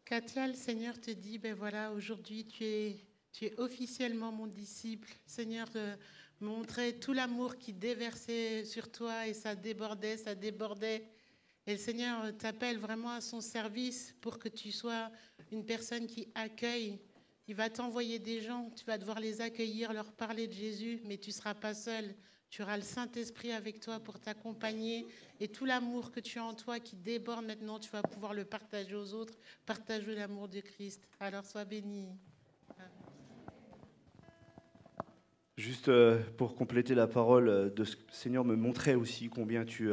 Katia, le Seigneur te dit, ben voilà, aujourd'hui tu es officiellement mon disciple. Seigneur montrait tout l'amour qui déversait sur toi et ça débordait. Et le Seigneur t'appelle vraiment à son service pour que tu sois une personne qui accueille. Il va t'envoyer des gens, tu vas devoir les accueillir, leur parler de Jésus, mais tu ne seras pas seul. Tu auras le Saint-Esprit avec toi pour t'accompagner et tout l'amour que tu as en toi qui déborde maintenant, tu vas pouvoir le partager aux autres, partager l'amour de Christ. Alors sois béni. Juste pour compléter la parole de ce que le Seigneur me montrait aussi combien tu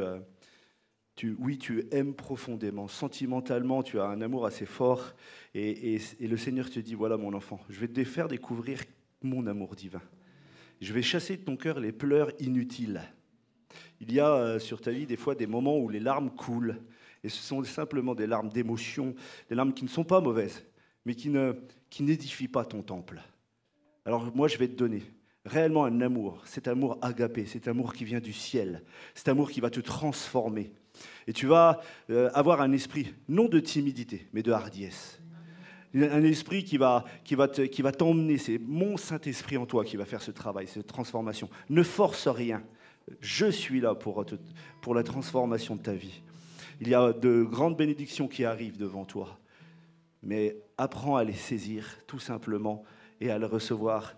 aimes profondément, sentimentalement, tu as un amour assez fort et le Seigneur te dit, voilà mon enfant, je vais te faire découvrir mon amour divin. Je vais chasser de ton cœur les pleurs inutiles. Il y a sur ta vie des fois des moments où les larmes coulent. Et ce sont simplement des larmes d'émotion, des larmes qui ne sont pas mauvaises, mais qui n'édifient pas ton temple. Alors moi, je vais te donner réellement un amour, cet amour agapé, cet amour qui vient du ciel, cet amour qui va te transformer. Et tu vas avoir un esprit, non de timidité, mais de hardiesse. Un esprit qui va t'emmener, c'est mon Saint-Esprit en toi qui va faire ce travail, cette transformation. Ne force rien, je suis là pour la transformation de ta vie. Il y a de grandes bénédictions qui arrivent devant toi. Mais apprends à les saisir, tout simplement, et à les recevoir.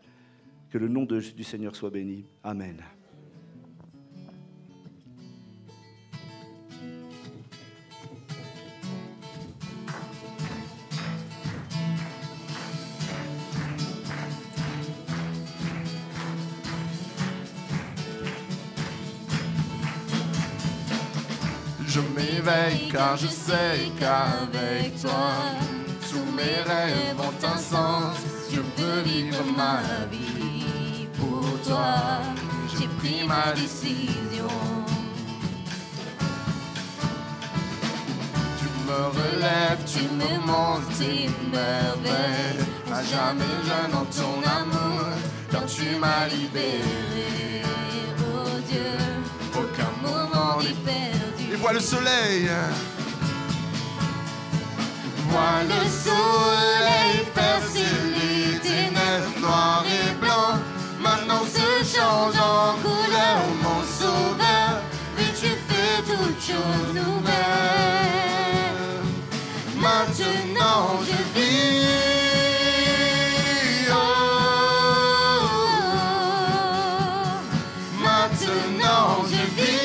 Que le nom du Seigneur soit béni. Amen. Je m'éveille car je sais qu'avec toi, tous mes rêves ont un sens. Je veux vivre ma vie pour toi. J'ai pris ma décision. Tu me relèves, tu me montres tes merveilles. À jamais jeune en ton amour, car tu m'as libéré. Oh Dieu, aucun moment n'est perdu. Et vois le soleil. Vois le soleil percer les ténèbres noires et blancs. Maintenant se change en couleur, mon sauveur. Mais tu fais toutes choses nouvelles. Maintenant je vis. Oh, maintenant je vis.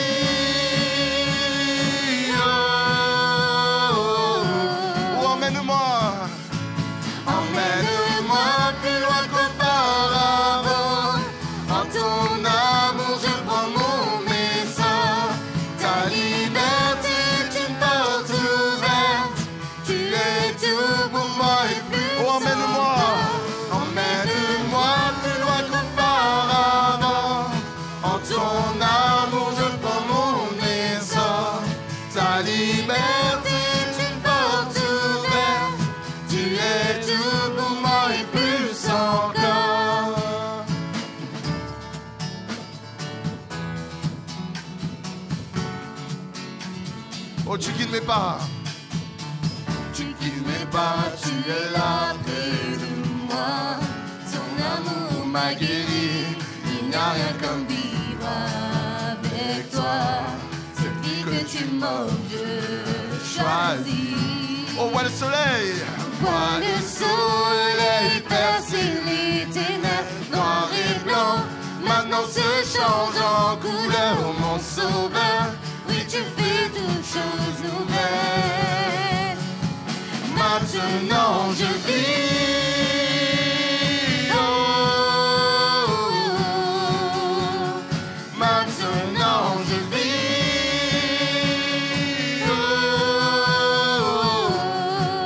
Oh, tu guides mes pas. Tu guides mes pas, tu es là près de moi. Ton amour m'a guéri. Il n'y a rien comme vivre avec toi. Cette vie que tu m'offres, je choisis. Oh, vois le soleil. Vois le soleil percer les ténèbres noires et blancs. Maintenant se change en couleur, oh, mon sauveur. Oui, tu fais toutes choses nouvelles. Maintenant je vis. Oh, maintenant je vis.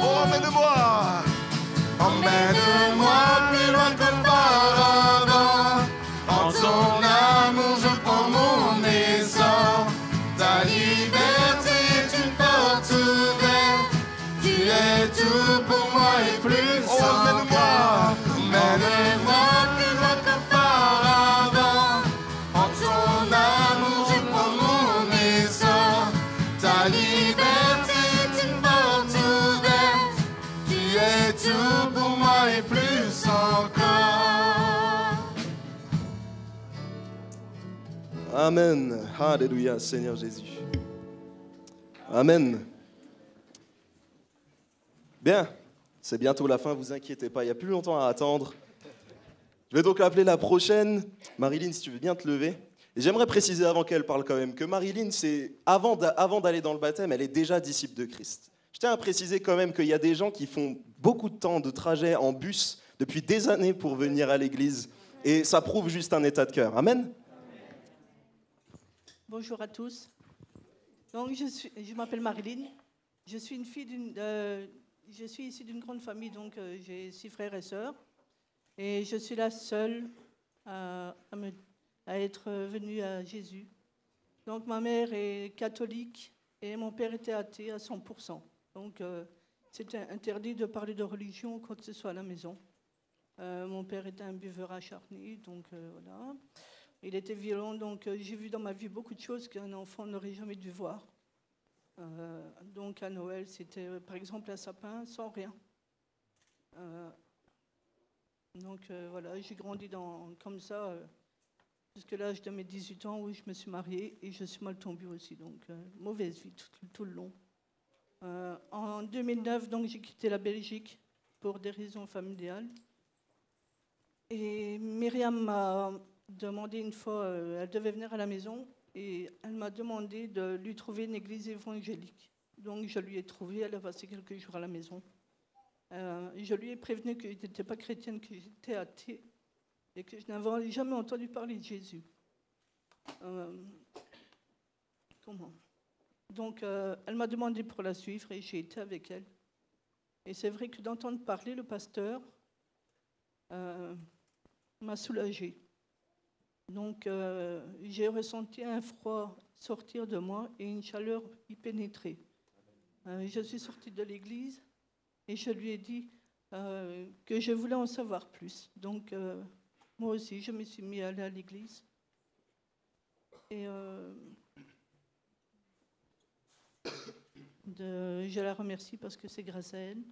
Oh, emmène-moi. Emmène-moi plus loin qu'auparavant. En ton amour je prends mon essor. Ta liberté est une porte ouverte. Tu es tout pour moi et plus encore. Emmène-moi, emmène-moi plus loin qu'auparavant. En ton amour je prends mon essor. Ta liberté est une porte ouverte. Tu es tout pour moi et plus encore. Amen. Alléluia, Seigneur Jésus. Amen. Bien, c'est bientôt la fin, vous inquiétez pas, il n'y a plus longtemps à attendre. Je vais donc appeler la prochaine. Marilyn, si tu veux bien te lever. Et j'aimerais préciser avant qu'elle parle quand même que Marilyn, avant d'aller dans le baptême, elle est déjà disciple de Christ. Je tiens à préciser quand même qu'il y a des gens qui font beaucoup de temps de trajet en bus depuis des années pour venir à l'église. Et ça prouve juste un état de cœur. Amen. Bonjour à tous. Donc, je m'appelle Marilyn. Je suis issue d'une grande famille, donc j'ai 6 frères et sœurs. Et je suis la seule à être venue à Jésus. Donc, ma mère est catholique et mon père était athée à 100%. Donc, c'était interdit de parler de religion ou quoi que ce soit à la maison. Mon père était un buveur acharné, donc voilà. Il était violent, donc j'ai vu dans ma vie beaucoup de choses qu'un enfant n'aurait jamais dû voir. Donc à Noël, c'était par exemple un sapin sans rien. Donc voilà, j'ai grandi comme ça. jusqu'à l'âge de mes 18 ans où je me suis mariée et je suis mal tombée aussi, donc mauvaise vie tout le long. En 2009, donc, j'ai quitté la Belgique pour des raisons familiales. Et Myriam m'a demandé une fois, elle devait venir à la maison, et elle m'a demandé de lui trouver une église évangélique. Donc je lui ai trouvé, elle a passé quelques jours à la maison. Je lui ai prévenu que je n'étais pas chrétienne, que j'étais athée, et que je n'avais jamais entendu parler de Jésus. Comment ? Donc, elle m'a demandé pour la suivre et j'ai été avec elle. Et c'est vrai que d'entendre parler le pasteur m'a soulagée. Donc, j'ai ressenti un froid sortir de moi et une chaleur y pénétrer. Je suis sortie de l'église et je lui ai dit que je voulais en savoir plus. Donc, moi aussi, je me suis mis à aller à l'église. Et je la remercie parce que c'est grâce à elle.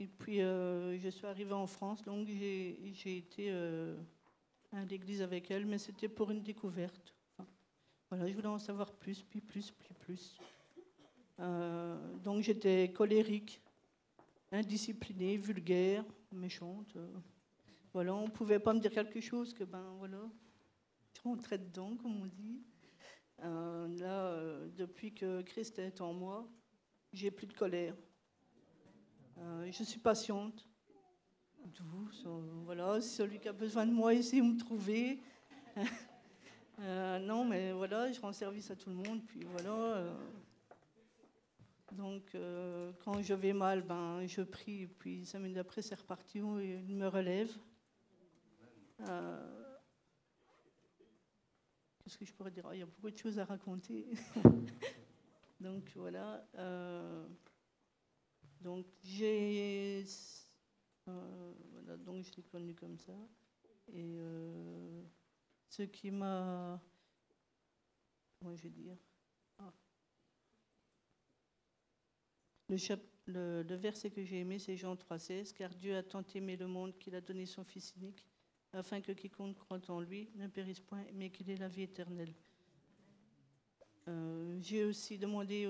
Et puis, je suis arrivée en France, donc j'ai été à l'église avec elle, mais c'était pour une découverte. Enfin, voilà, je voulais en savoir plus, puis plus. Donc, j'étais colérique, indisciplinée, vulgaire, méchante. Voilà, on ne pouvait pas me dire quelque chose que, voilà, je rentrais dedans, comme on dit. Depuis que Christ est en moi, j'ai plus de colère. Je suis patiente, douce. Voilà, celui qui a besoin de moi, essaie de me trouver. Non, mais voilà, je rends service à tout le monde. Puis voilà. Donc, quand je vais mal, je prie. Puis 5 minutes après, c'est reparti. Et il me relève. Qu'est-ce que je pourrais dire ? Il y a beaucoup de choses à raconter. Donc, voilà. Donc, voilà, donc je l'ai connu comme ça. Et ce qui m'a... Comment je vais dire ? Le verset que j'ai aimé, c'est Jean 3,16. « Car Dieu a tant aimé le monde qu'il a donné son Fils unique, afin que quiconque croit en lui ne périsse point, mais qu'il ait la vie éternelle. » J'ai aussi demandé,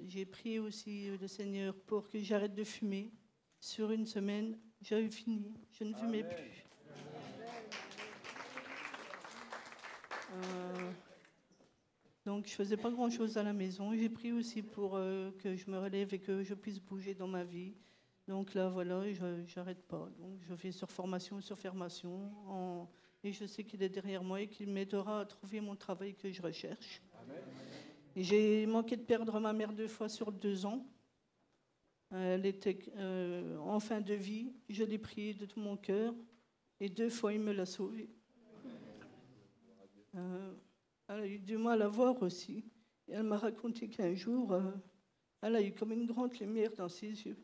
j'ai prié aussi le Seigneur pour que j'arrête de fumer. Sur une semaine, j'avais fini, je ne fumais plus. Donc je ne faisais pas grand-chose à la maison. J'ai prié aussi pour que je me relève et que je puisse bouger dans ma vie. Donc là, voilà, je n'arrête pas. Donc je fais sur formation, et je sais qu'il est derrière moi et qu'il m'aidera à trouver mon travail que je recherche. Amen. Et j'ai manqué de perdre ma mère 2 fois sur 2 ans. Elle était en fin de vie. Je l'ai priée de tout mon cœur. Et 2 fois, il me l'a sauvée. Elle a eu du mal à voir aussi. Et elle m'a raconté qu'un jour, elle a eu comme une grande lumière dans ses yeux.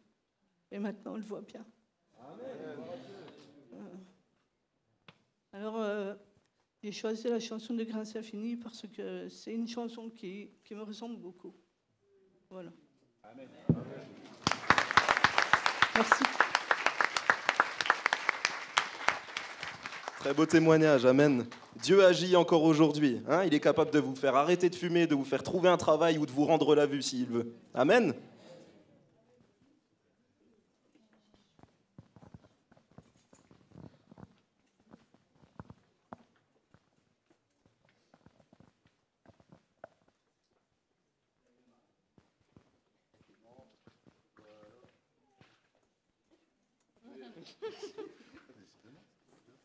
Et maintenant, elle voit bien. Alors, j'ai choisi la chanson de Grâce Infinie parce que c'est une chanson qui me ressemble beaucoup. Voilà. Amen. Merci. Très beau témoignage, amen. Dieu agit encore aujourd'hui. Hein, il est capable de vous faire arrêter de fumer, de vous faire trouver un travail ou de vous rendre la vue s'il veut. Amen.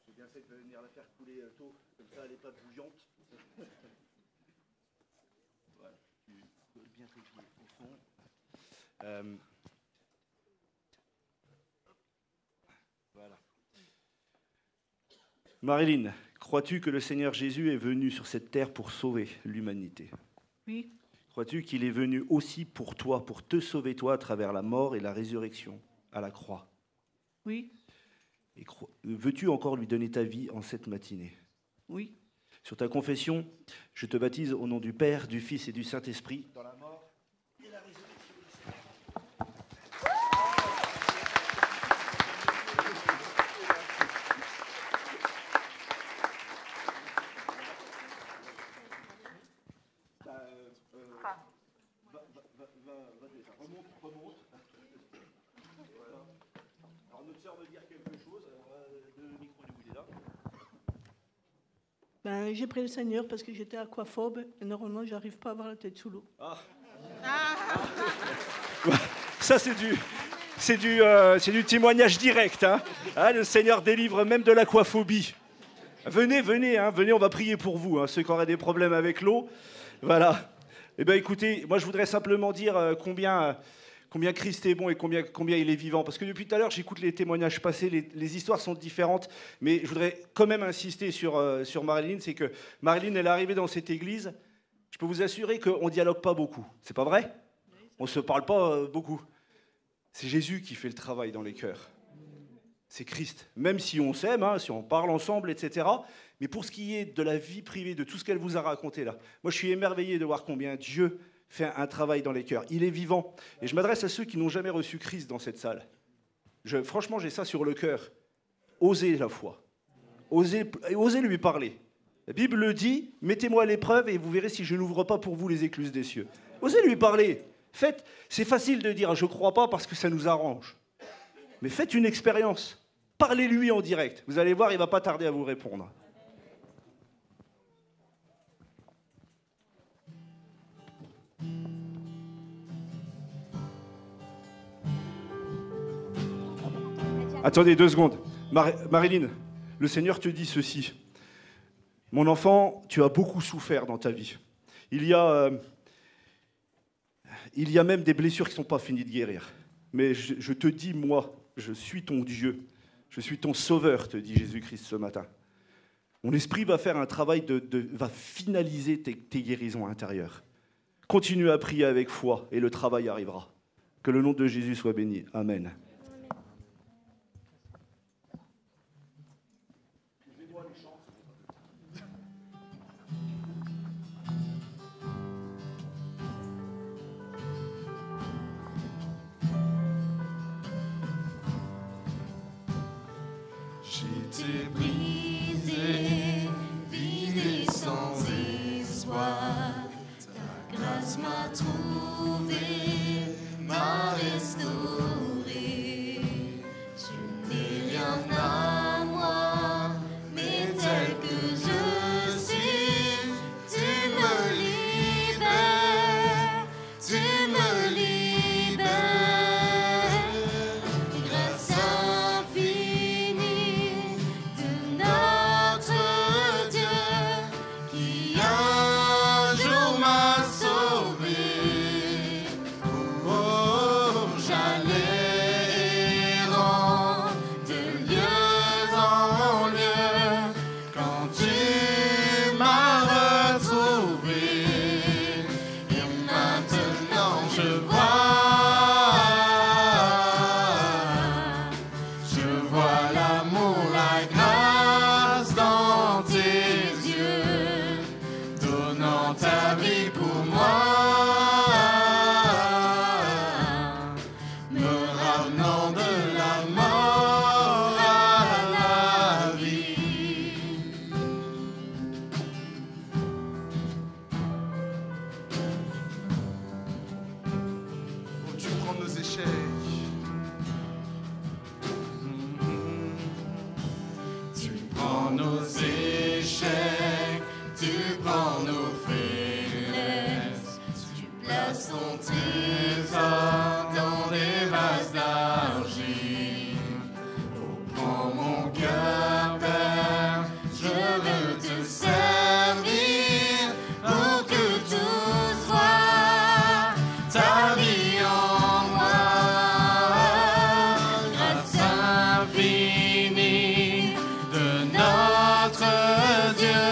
J'ai bien fait de venir la faire couler tôt, comme ça elle n'est pas bouillante. Voilà, tu peux bien tes pieds au fond. Voilà. Marilyn, crois-tu que le Seigneur Jésus est venu sur cette terre pour sauver l'humanité ? Oui. Crois-tu qu'il est venu aussi pour toi, pour te sauver toi à travers la mort et la résurrection à la croix ? Oui. Et veux-tu encore lui donner ta vie en cette matinée ? Oui. Sur ta confession, je te baptise au nom du Père, du Fils et du Saint-Esprit, dans la mort et la résurrection du Seigneur. Remonte. Voilà. Alors notre sœur veut dire quelque chose. Le micro il est là. Ben, j'ai pris le Seigneur parce que j'étais aquaphobe et normalement, j'arrive pas à avoir la tête sous l'eau. Ah. Ça, c'est du témoignage direct. Hein. Ah, le Seigneur délivre même de l'aquaphobie. Venez, on va prier pour vous, hein, ceux qui auraient des problèmes avec l'eau. Voilà. Eh bien, écoutez, moi, je voudrais simplement dire combien Christ est bon et combien il est vivant. Parce que depuis tout à l'heure, j'écoute les témoignages passés, les histoires sont différentes, mais je voudrais quand même insister sur Marilyn, c'est que Marilyn, elle est arrivée dans cette église, je peux vous assurer qu'on ne dialogue pas beaucoup. C'est pas vrai? On ne se parle pas beaucoup. C'est Jésus qui fait le travail dans les cœurs. C'est Christ. Même si on s'aime, hein, si on parle ensemble, etc. Mais pour ce qui est de la vie privée, de tout ce qu'elle vous a raconté là, moi je suis émerveillé de voir combien Dieu fait un travail dans les cœurs. Il est vivant. Et je m'adresse à ceux qui n'ont jamais reçu Christ dans cette salle. Franchement, j'ai ça sur le cœur. Osez la foi. Osez lui parler. La Bible le dit, mettez-moi à l'épreuve et vous verrez si je n'ouvre pas pour vous les écluses des cieux. Osez lui parler. Faites, c'est facile de dire je ne crois pas parce que ça nous arrange. Mais faites une expérience. Parlez-lui en direct. Vous allez voir, il ne va pas tarder à vous répondre. Attendez 2 secondes. Marilyn, le Seigneur te dit ceci. Mon enfant, tu as beaucoup souffert dans ta vie. Il y a même des blessures qui ne sont pas finies de guérir. Mais je te dis, moi, je suis ton Dieu. Je suis ton sauveur, te dit Jésus-Christ ce matin. Mon esprit va faire un travail va finaliser tes guérisons intérieures. Continue à prier avec foi et le travail arrivera. Que le nom de Jésus soit béni. Amen. J'étais brisé, vidé sans espoir. Ta grâce m'a trouvé, m'a restauré. Je n'ai rien à moi, mais tel que je suis, tu me libères, tu me libères. Grâce infinie de notre Dieu qui un jour m'a sauvé. Oh, j'allais errant de lieu en lieu quand tu m'as retrouvé. Et maintenant je vois l'amour, la grâce dans tes yeux, donnant ta vie pour moi, me ramenant de la mort à la vie. Oh, Dieu prend nos échecs. Tu prends nos échecs, tu prends nos faiblesses, tu places ton trésor dans des vases d'argile. Oh, prends mon cœur, Père, je veux te servir pour que tout soit ta vie en moi. Grâce infinie de notre Dieu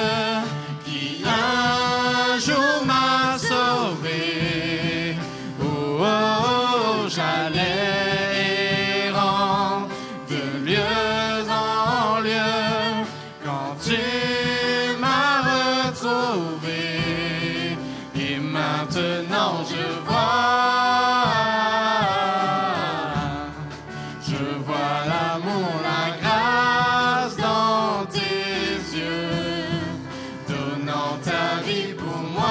qui un jour m'a sauvé. Oh, oh, oh, j'allais errant de lieu en lieu quand tu m'as retrouvé. Et maintenant je vois l'amour, la grâce dans tes yeux, donnant ta vie pour moi,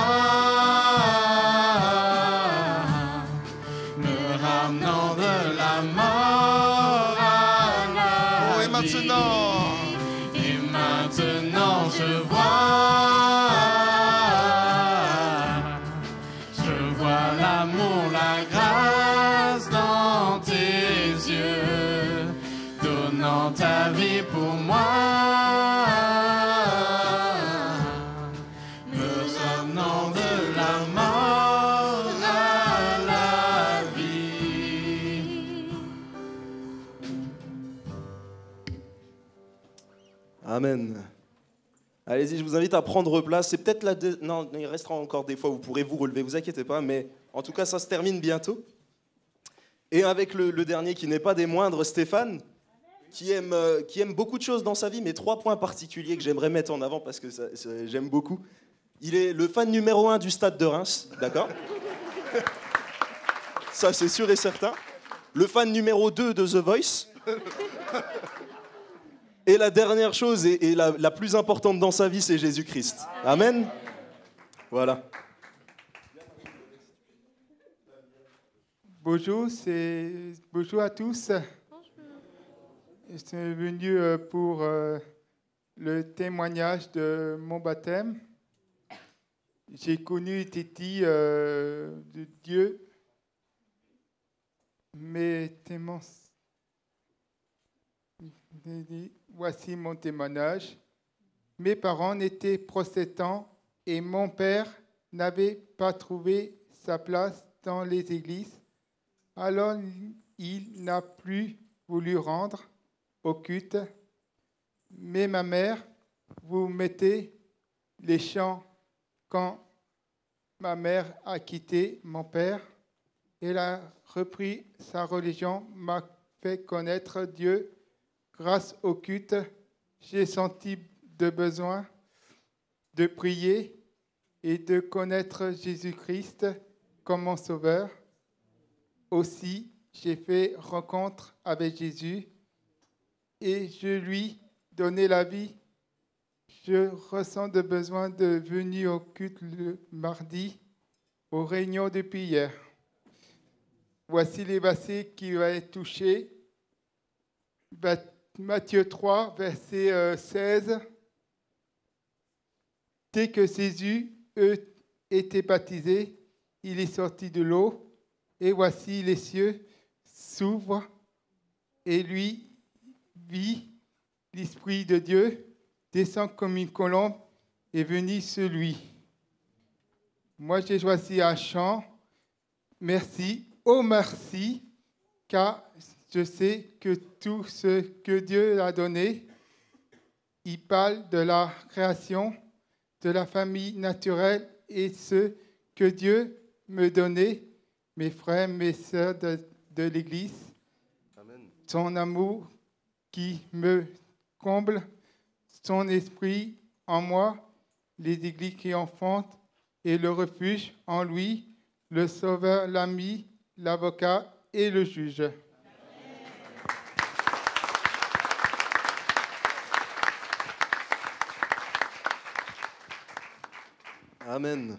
Amen. Allez-y, je vous invite à prendre place. C'est peut-être non, il restera encore des fois, vous pourrez vous relever, vous inquiétez pas, mais en tout cas, ça se termine bientôt. Et avec le dernier qui n'est pas des moindres, Stéphane, qui aime beaucoup de choses dans sa vie, mais 3 points particuliers que j'aimerais mettre en avant parce que j'aime beaucoup. Il est le fan numéro 1 du Stade de Reims, d'accord? Ça, c'est sûr et certain. Le fan numéro 2 de The Voice. Et la dernière chose, et la plus importante dans sa vie, c'est Jésus-Christ. Amen. Voilà. Bonjour à tous. Je suis venu pour le témoignage de mon baptême. J'ai connu Titi de Dieu, mais voici mon témoignage. Mes parents étaient protestants et mon père n'avait pas trouvé sa place dans les églises. Alors, il n'a plus voulu rendre au culte. Mais ma mère, vous mettez les chants quand ma mère a quitté mon père. Elle a repris sa religion, m'a fait connaître Dieu. Grâce au culte, j'ai senti le besoin de prier et de connaître Jésus-Christ comme mon sauveur. Aussi, j'ai fait rencontre avec Jésus et je lui donnais la vie. Je ressens le besoin de venir au culte le mardi, aux réunions de prière. Voici les versets qui vont être touchés. Matthieu 3, verset 16. Dès que Jésus était baptisé, il est sorti de l'eau. Et voici les cieux s'ouvrent et lui vit l'Esprit de Dieu descend comme une colombe et venir sur lui. Moi, j'ai choisi un chant. Merci, oh merci, car je sais que tout ce que Dieu a donné, il parle de la création, de la famille naturelle et ce que Dieu me donnait. Mes frères, mes sœurs de l'Église, amen. Son amour qui me comble, son esprit en moi, les églises qui enfantent et le refuge en lui, le sauveur, l'ami, l'avocat et le juge. Amen.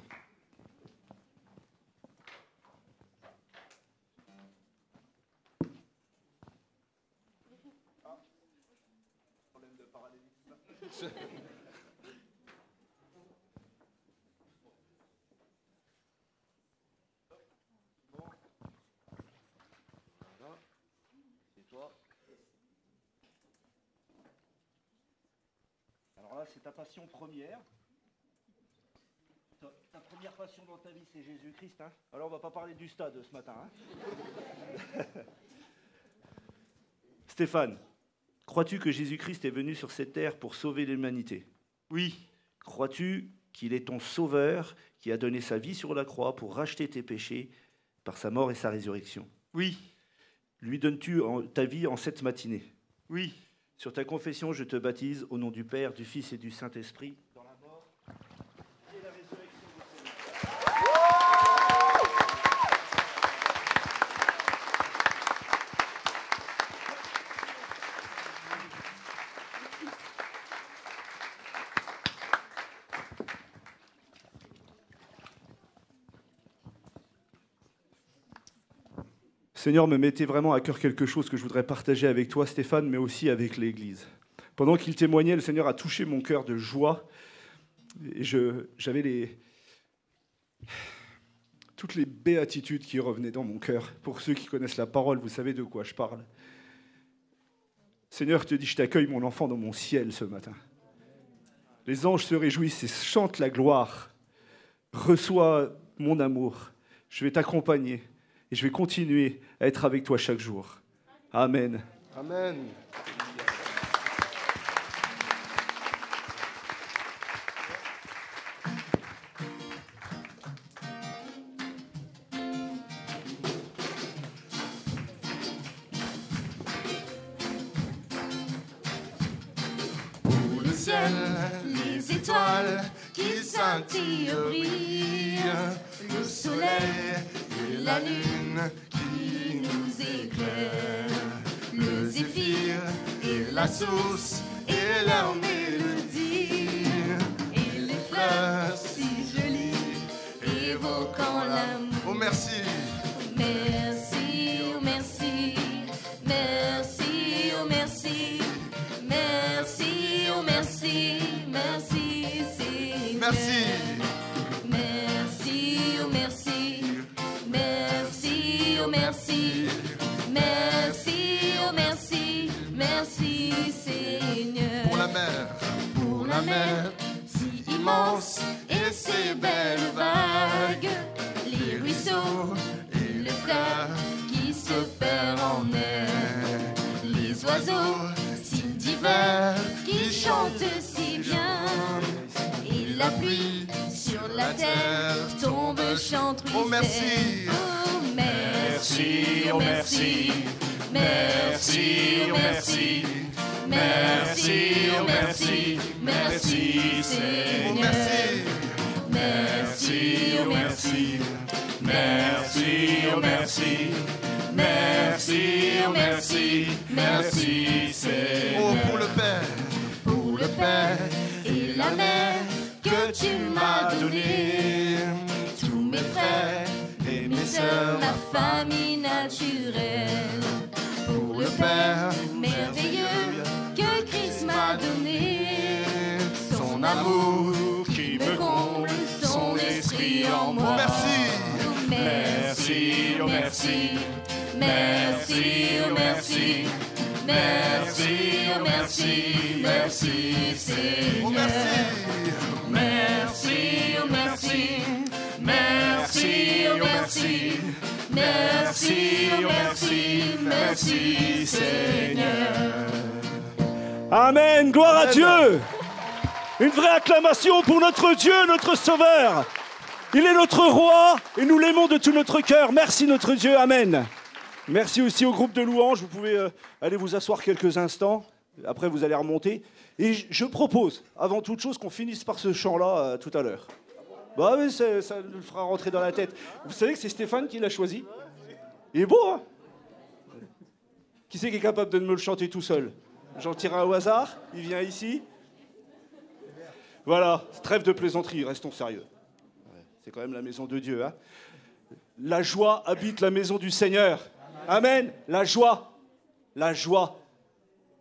Alors là, c'est ta passion première. Ta première passion dans ta vie, c'est Jésus-Christ. Hein. Alors, on va pas parler du stade ce matin. Hein. Stéphane, crois-tu que Jésus-Christ est venu sur cette terre pour sauver l'humanité? Oui. Crois-tu qu'il est ton sauveur qui a donné sa vie sur la croix pour racheter tes péchés par sa mort et sa résurrection? Oui. Lui donnes-tu ta vie en cette matinée? Oui. Sur ta confession, je te baptise au nom du Père, du Fils et du Saint-Esprit, dans la mort et la résurrection du Seigneur. Seigneur, me mettait vraiment à cœur quelque chose que je voudrais partager avec toi, Stéphane, mais aussi avec l'Église. Pendant qu'il témoignait, le Seigneur a touché mon cœur de joie. Et j'avais toutes les béatitudes qui revenaient dans mon cœur. Pour ceux qui connaissent la parole, vous savez de quoi je parle. Seigneur, je te dis, je t'accueille, mon enfant, dans mon ciel ce matin. Les anges se réjouissent et chantent la gloire. Reçois mon amour. Je vais t'accompagner. Et je vais continuer à être avec toi chaque jour. Amen. Amen. étoiles qui scintillent brillent, le soleil et la lune qui nous éclairent, le zéphyr et la sauce et leur mélodie, et les fleurs si jolies évoquant l'amour. Oh merci. Merci, oh merci, merci, oh merci, merci, oh merci, merci Seigneur. Merci. Merci, oh merci, merci, oh merci, merci, oh merci, merci Seigneur. Pour la mer, si immense et ses belles vagues, Les ruisseaux et le fleuve qui se perd en mer, les oiseaux, signes divers qui chantent si bien, et la pluie sur la terre tombe, chante, ruisselle. Oh merci. Oh merci, oh merci, merci, oh merci, merci, oh merci, merci Seigneur. Merci, oh merci, merci, oh merci, merci, oh merci, merci Seigneur. Oh pour le Père Et la mère que tu m'as donnée, tous mes frères et mes sœurs, ma famille naturelle. Pour le Père merveilleux que Christ m'a donné, son amour qui me comble, son esprit en moi. Merci, oh merci, merci, oh merci, merci, oh merci, merci Seigneur. Merci, oh merci, merci, oh merci, merci, oh merci, merci Seigneur. Amen, gloire à Dieu. Une vraie acclamation pour notre Dieu, notre Sauveur. Il est notre roi et nous l'aimons de tout notre cœur. Merci notre Dieu, amen. Merci aussi au groupe de louanges. Vous pouvez aller vous asseoir quelques instants. Après, vous allez remonter. Et je propose, avant toute chose, qu'on finisse par ce chant-là tout à l'heure. Bah oui, ça nous fera rentrer dans la tête. Vous savez que c'est Stéphane qui l'a choisi. Il est beau, hein? Qui c'est qui est capable de me le chanter tout seul? J'en tire un au hasard. Il vient ici. Voilà, trêve de plaisanterie, restons sérieux. C'est quand même la maison de Dieu. Hein. La joie habite la maison du Seigneur. Amen. La joie. La joie.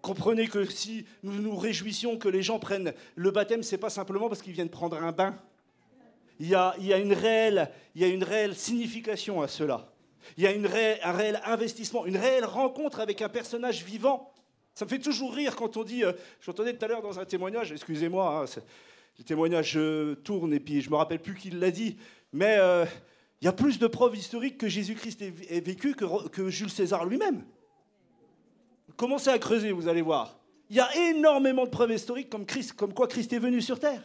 Comprenez que si nous nous réjouissions que les gens prennent le baptême, c'est pas simplement parce qu'ils viennent prendre un bain. Il y a une réelle signification à cela. Il y a un réel investissement, une réelle rencontre avec un personnage vivant. Ça me fait toujours rire quand on dit... J'entendais tout à l'heure dans un témoignage, excusez-moi, hein, le témoignage tourne et puis je ne me rappelle plus qui l'a dit, mais il y a plus de preuves historiques que Jésus-Christ ait vécu que Jules César lui-même. Commencez à creuser, vous allez voir. Il y a énormément de preuves historiques comme quoi Christ est venu sur terre.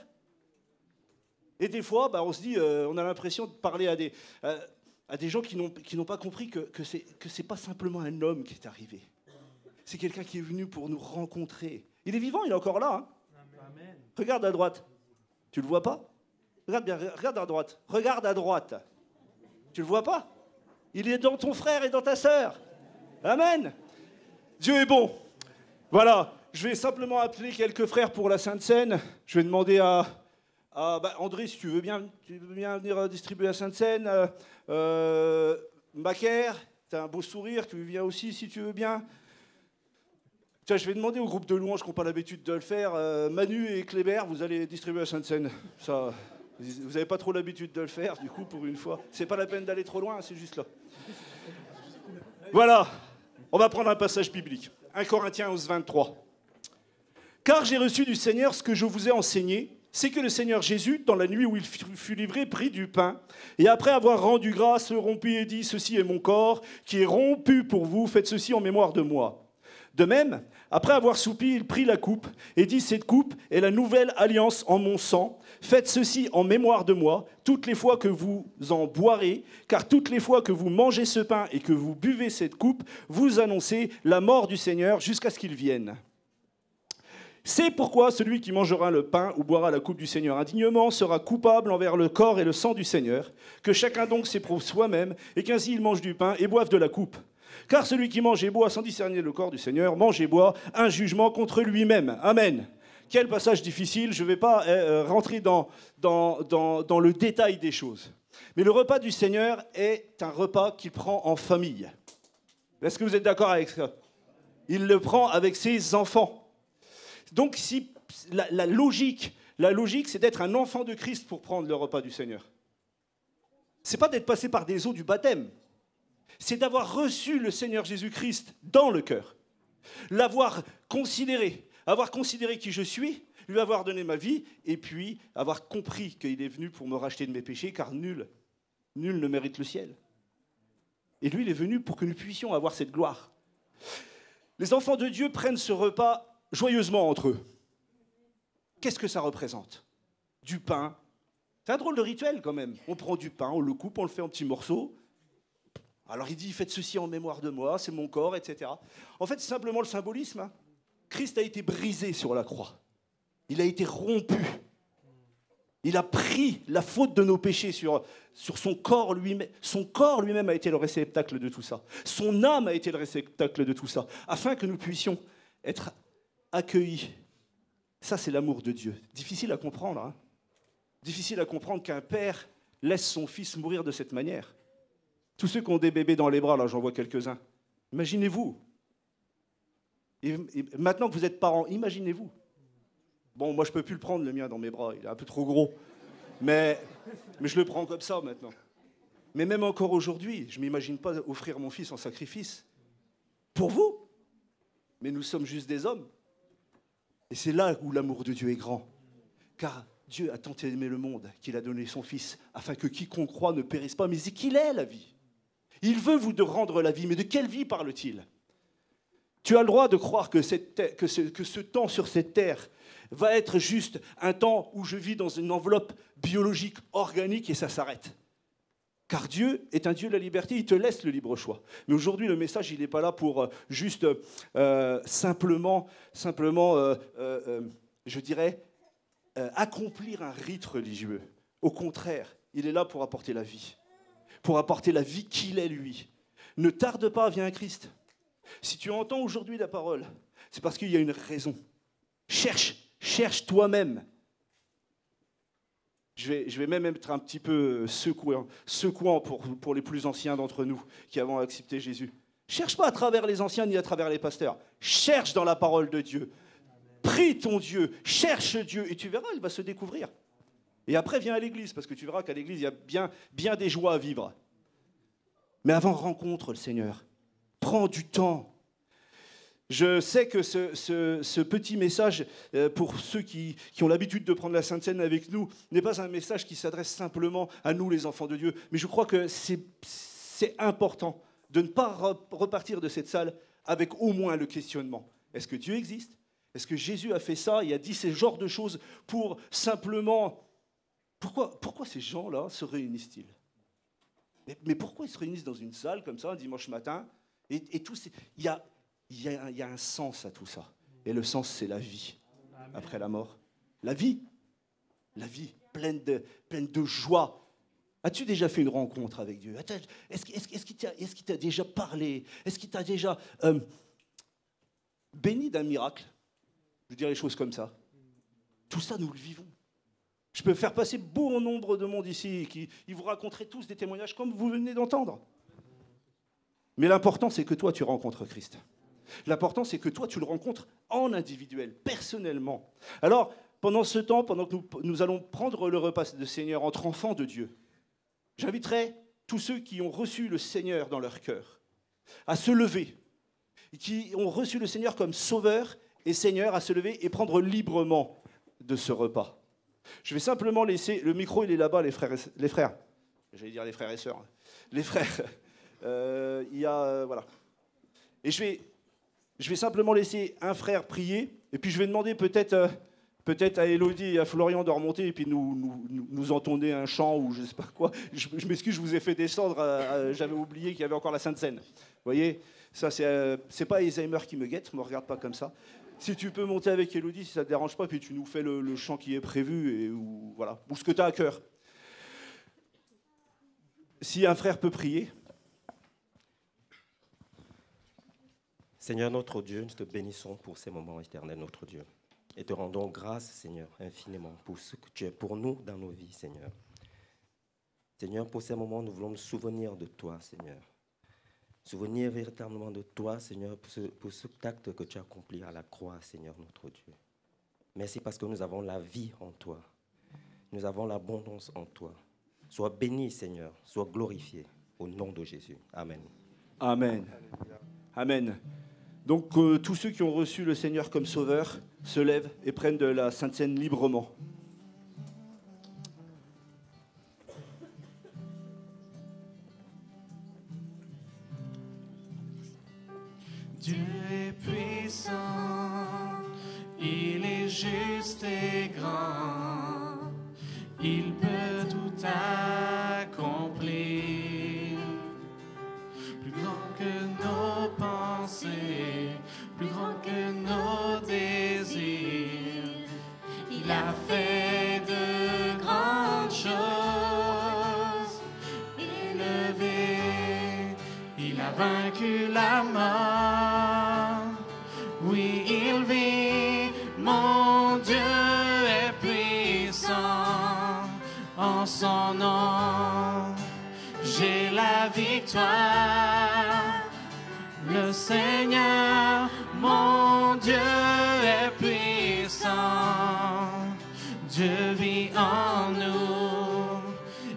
Et des fois, on se dit, on a l'impression de parler à des gens qui n'ont pas compris que c'est pas simplement un homme qui est arrivé. C'est quelqu'un qui est venu pour nous rencontrer. Il est vivant, il est encore là. Hein. Amen. Regarde à droite. Tu le vois pas? Regarde bien, regarde à droite. Regarde à droite. Tu le vois pas? Il est dans ton frère et dans ta sœur. Amen. Dieu est bon. Voilà, je vais simplement appeler quelques frères pour la Sainte Seine. Je vais demander à André, si tu veux bien venir distribuer la Sainte Seine. Macaire, tu as un beau sourire, tu viens aussi si tu veux bien. Tiens, je vais demander au groupe de louanges qui n'ont pas l'habitude de le faire. Manu et Kléber, vous allez distribuer la Sainte Seine. Ça, vous n'avez pas trop l'habitude de le faire, du coup, pour une fois. C'est pas la peine d'aller trop loin, c'est juste là. Voilà, on va prendre un passage biblique. 1 Corinthiens 11, 23. « Car j'ai reçu du Seigneur ce que je vous ai enseigné, c'est que le Seigneur Jésus, dans la nuit où il fut livré, prit du pain, et après avoir rendu grâce, le rompit et dit, « Ceci est mon corps, qui est rompu pour vous, faites ceci en mémoire de moi. » De même, après avoir soupi, il prit la coupe et dit, « Cette coupe est la nouvelle alliance en mon sang. Faites ceci en mémoire de moi, toutes les fois que vous en boirez, car toutes les fois que vous mangez ce pain et que vous buvez cette coupe, vous annoncez la mort du Seigneur jusqu'à ce qu'il vienne. » C'est pourquoi celui qui mangera le pain ou boira la coupe du Seigneur indignement sera coupable envers le corps et le sang du Seigneur. Que chacun donc s'éprouve soi-même, et qu'ainsi il mange du pain et boive de la coupe. Car celui qui mange et boit sans discerner le corps du Seigneur mange et boit un jugement contre lui-même. Amen. Quel passage difficile, je ne vais pas rentrer dans le détail des choses. Mais le repas du Seigneur est un repas qu'il prend en famille. Est-ce que vous êtes d'accord avec ça? Il le prend avec ses enfants. Donc, si, la logique, c'est d'être un enfant de Christ pour prendre le repas du Seigneur. Ce n'est pas d'être passé par des eaux du baptême. C'est d'avoir reçu le Seigneur Jésus-Christ dans le cœur. L'avoir considéré, avoir considéré qui je suis, lui avoir donné ma vie, et puis avoir compris qu'il est venu pour me racheter de mes péchés, car nul ne mérite le ciel. Et lui, il est venu pour que nous puissions avoir cette gloire. Les enfants de Dieu prennent ce repas joyeusement entre eux. Qu'est-ce que ça représente? Du pain. C'est un drôle de rituel quand même. On prend du pain, on le coupe, on le fait en petits morceaux. Alors il dit, faites ceci en mémoire de moi, c'est mon corps, etc. En fait, c'est simplement le symbolisme. Hein. Christ a été brisé sur la croix. Il a été rompu. Il a pris la faute de nos péchés sur son corps lui-même. Son corps lui-même a été le réceptacle de tout ça. Son âme a été le réceptacle de tout ça, afin que nous puissions être accueillis. Ça, c'est l'amour de Dieu. Difficile à comprendre. Hein. Difficile à comprendre qu'un père laisse son fils mourir de cette manière. Tous ceux qui ont des bébés dans les bras, là, j'en vois quelques-uns. Imaginez-vous. Et maintenant que vous êtes parents, imaginez-vous. Bon, moi, je ne peux plus le prendre, le mien, dans mes bras. Il est un peu trop gros. Mais je le prends comme ça, maintenant. Mais même encore aujourd'hui, je ne m'imagine pas offrir mon fils en sacrifice. Pour vous. Mais nous sommes juste des hommes. Et c'est là où l'amour de Dieu est grand. Car Dieu a tant aimé le monde qu'il a donné son Fils, afin que quiconque croit ne périsse pas, mais qu'il ait la vie. Il veut vous de rendre la vie, mais de quelle vie parle-t-il? Tu as le droit de croire que ce temps sur cette terre va être juste un temps où je vis dans une enveloppe biologique, organique, et ça s'arrête. Car Dieu est un Dieu de la liberté, il te laisse le libre choix. Mais aujourd'hui, le message, il n'est pas là pour juste simplement, je dirais, accomplir un rite religieux. Au contraire, il est là pour apporter la vie qu'il est lui. Ne tarde pas, viens à Christ. Si tu entends aujourd'hui la parole, c'est parce qu'il y a une raison. Cherche toi-même. Je vais même être un petit peu secouant pour les plus anciens d'entre nous qui avons accepté Jésus. Cherche pas à travers les anciens ni à travers les pasteurs. Cherche dans la parole de Dieu. Prie ton Dieu, cherche Dieu et tu verras, il va se découvrir. Et après, viens à l'église, parce que tu verras qu'à l'église, il y a bien des joies à vivre. Mais avant, rencontre le Seigneur. Prends du temps. Je sais que ce petit message, pour ceux qui ont l'habitude de prendre la Sainte Seine avec nous, n'est pas un message qui s'adresse simplement à nous, les enfants de Dieu. Mais je crois que c'est important de ne pas repartir de cette salle avec au moins le questionnement. Est-ce que Dieu existe? Est-ce que Jésus a fait ça? Il a dit ce genre de choses pour simplement... Pourquoi ces gens-là se réunissent-ils? Mais pourquoi ils se réunissent dans une salle comme ça, un dimanche matin? Et tout, il y a un sens à tout ça. Et le sens, c'est la vie après la mort. La vie pleine de joie. As-tu déjà fait une rencontre avec Dieu? Est-ce qu'il t'a déjà parlé? Est-ce qu'il t'a déjà béni d'un miracle? Je veux dire les choses comme ça. Tout ça, nous le vivons. Je peux faire passer bon nombre de monde ici, ils vous raconteraient tous des témoignages comme vous venez d'entendre. Mais l'important, c'est que toi, tu rencontres Christ. L'important, c'est que toi, tu le rencontres en individuel, personnellement. Alors, pendant ce temps, pendant que nous allons prendre le repas du Seigneur entre enfants de Dieu, j'inviterai tous ceux qui ont reçu le Seigneur dans leur cœur à se lever, qui ont reçu le Seigneur comme Sauveur et Seigneur, à se lever et prendre librement de ce repas. Je vais simplement laisser... Le micro, il est là-bas, les frères. J'allais dire les frères et sœurs. Les frères. Il y a... voilà. Et je vais simplement laisser un frère prier, et puis je vais demander peut-être à Élodie et à Florian de remonter, et puis nous entonner un chant, ou je ne sais pas quoi. Je m'excuse, je vous ai fait descendre, j'avais oublié qu'il y avait encore la Sainte Seine. Vous voyez, ça, c'est pas Alzheimer qui me guette, ne me regarde pas comme ça. si tu peux monter avec Elodie, si ça ne te dérange pas, puis tu nous fais le chant qui est prévu, et, voilà, ou ce que tu as à cœur. Si un frère peut prier. Seigneur notre Dieu, nous te bénissons pour ces moments éternels, notre Dieu. Et te rendons grâce, Seigneur, infiniment pour ce que tu es pour nous dans nos vies, Seigneur. Seigneur, pour ces moments, nous voulons nous souvenir de toi, Seigneur. Souvenir véritablement de toi, Seigneur, pour cet acte que tu as accompli à la croix, Seigneur, notre Dieu. Merci parce que nous avons la vie en toi. Nous avons l'abondance en toi. Sois béni, Seigneur. Sois glorifié. Au nom de Jésus. Amen. Amen. Amen. Donc, tous ceux qui ont reçu le Seigneur comme sauveur se lèvent et prennent de la Sainte Seine librement. Dieu est puissant, il est juste et grand, il peut tout accomplir. Plus grand que nos pensées, plus grand que nos désirs, il a fait de grandes choses. Élevé, il a vaincu la mort. Oui, il vit, mon Dieu est puissant. En son nom, j'ai la victoire. Le Seigneur, mon Dieu est puissant. Dieu vit en nous,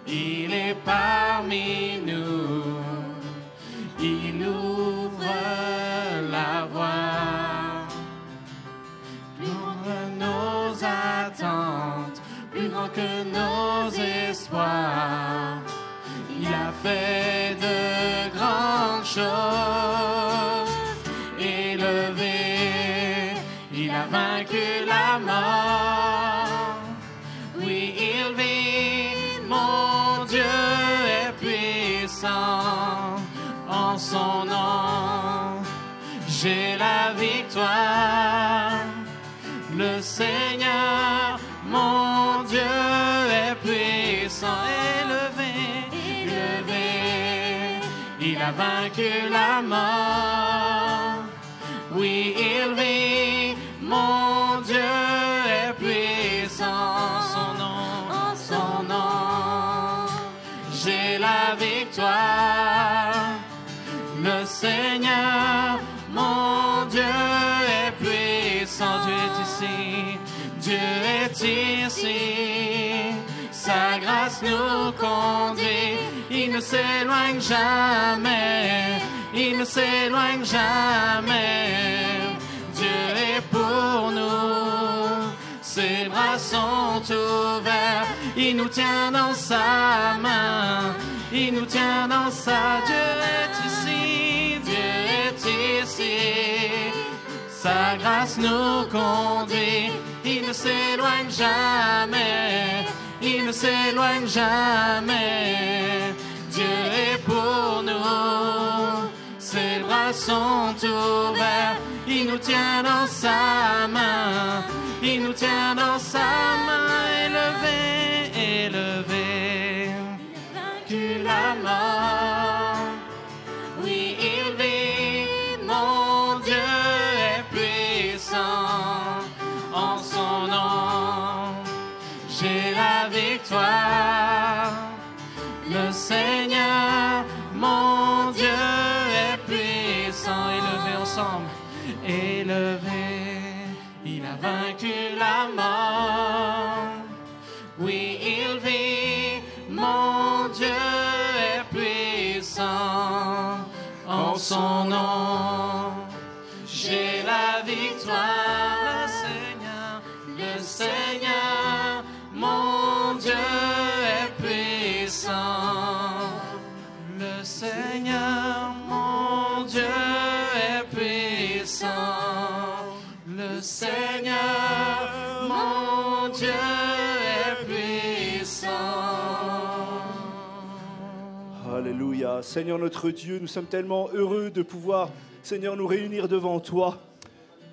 il est parmi nous. Il ouvre la voie. Plus grand que nos attentes, plus grand que nos espoirs. Il a fait de grandes choses. Élevé, il a vaincu la mort. Oui, il vit, mon Dieu est puissant. En son nom, j'ai la victoire. Le Seigneur, mon Dieu est puissant. Élevé, élevé, il a vaincu la mort. Oui, il vit, mon Dieu est puissant. Son nom, j'ai la victoire. Le Seigneur, mon Dieu est puissant. Dieu est ici, Dieu est ici. Sa grâce nous conduit, il ne s'éloigne jamais, il ne s'éloigne jamais. Dieu est pour nous, ses bras sont ouverts, il nous tient dans sa main, il nous tient dans sa. Dieu est ici, Dieu est ici. Sa grâce nous conduit, il ne s'éloigne jamais, il ne s'éloigne jamais. Dieu est pour nous, ses bras sont ouverts, il nous tient dans sa main, il nous tient dans sa main. Élevé, élevé, vaincu la mort. Oui, il vit, mon Dieu est puissant. En son nom, j'ai la victoire. Le Seigneur, mon Dieu est puissant. Élevé ensemble, élevé, il a vaincu la mort. Oui, il vit, mon Dieu est puissant. En son nom, j'ai la victoire. Le Seigneur, mon Dieu est puissant. Le Seigneur, mon Dieu est puissant. Le Seigneur, mon Dieu est puissant. Alléluia. Seigneur notre Dieu, nous sommes tellement heureux de pouvoir, Seigneur, nous réunir devant toi.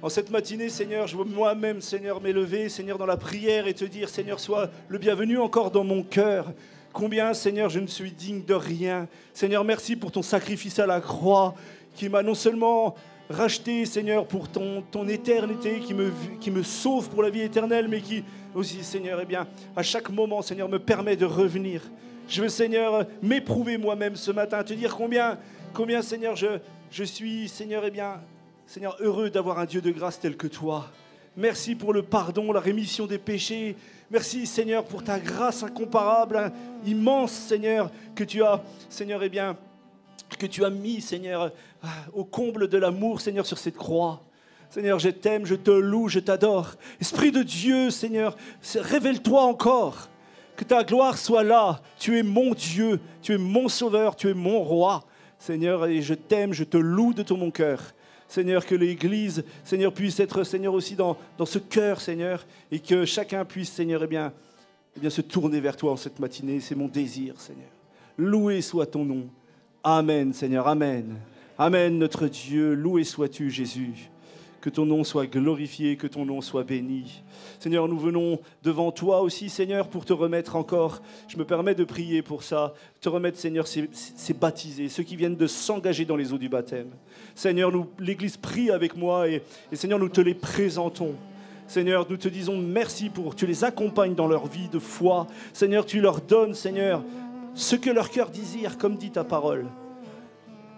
En cette matinée, Seigneur, je veux moi-même, Seigneur, m'élever, Seigneur, dans la prière et te dire, Seigneur, sois le bienvenu encore dans mon cœur. Combien, Seigneur, je ne suis digne de rien. Seigneur, merci pour ton sacrifice à la croix qui m'a non seulement racheté, Seigneur, pour ton éternité, qui me sauve pour la vie éternelle, mais qui aussi, Seigneur, eh bien, à chaque moment, Seigneur, me permet de revenir. Je veux, Seigneur, m'éprouver moi-même ce matin, te dire combien, Seigneur, je suis, Seigneur, eh bien, Seigneur, heureux d'avoir un Dieu de grâce tel que toi. Merci pour le pardon, la rémission des péchés. Merci, Seigneur, pour ta grâce incomparable, immense, Seigneur, que tu as, Seigneur, eh bien, que tu as mis, Seigneur, au comble de l'amour, Seigneur, sur cette croix. Seigneur, je t'aime, je te loue, je t'adore. Esprit de Dieu, Seigneur, révèle-toi encore. Que ta gloire soit là. Tu es mon Dieu, tu es mon Sauveur, tu es mon Roi. Seigneur, et je t'aime, je te loue de tout mon cœur. Seigneur, que l'Église, Seigneur, puisse être, Seigneur, aussi dans ce cœur, Seigneur, et que chacun puisse, Seigneur, eh bien, se tourner vers toi en cette matinée. C'est mon désir, Seigneur. Loué soit ton nom. Amen, Seigneur, amen. Amen, notre Dieu, loué sois-tu, Jésus. Que ton nom soit glorifié, que ton nom soit béni. Seigneur, nous venons devant toi aussi, Seigneur, pour te remettre encore. Je me permets de prier pour ça. Te remettre, Seigneur, ces baptisés, ceux qui viennent de s'engager dans les eaux du baptême. Seigneur, l'Église prie avec moi et Seigneur, nous te les présentons. Seigneur, nous te disons merci tu les accompagnes dans leur vie de foi. Seigneur, tu leur donnes, Seigneur, ce que leur cœur désire, comme dit ta parole.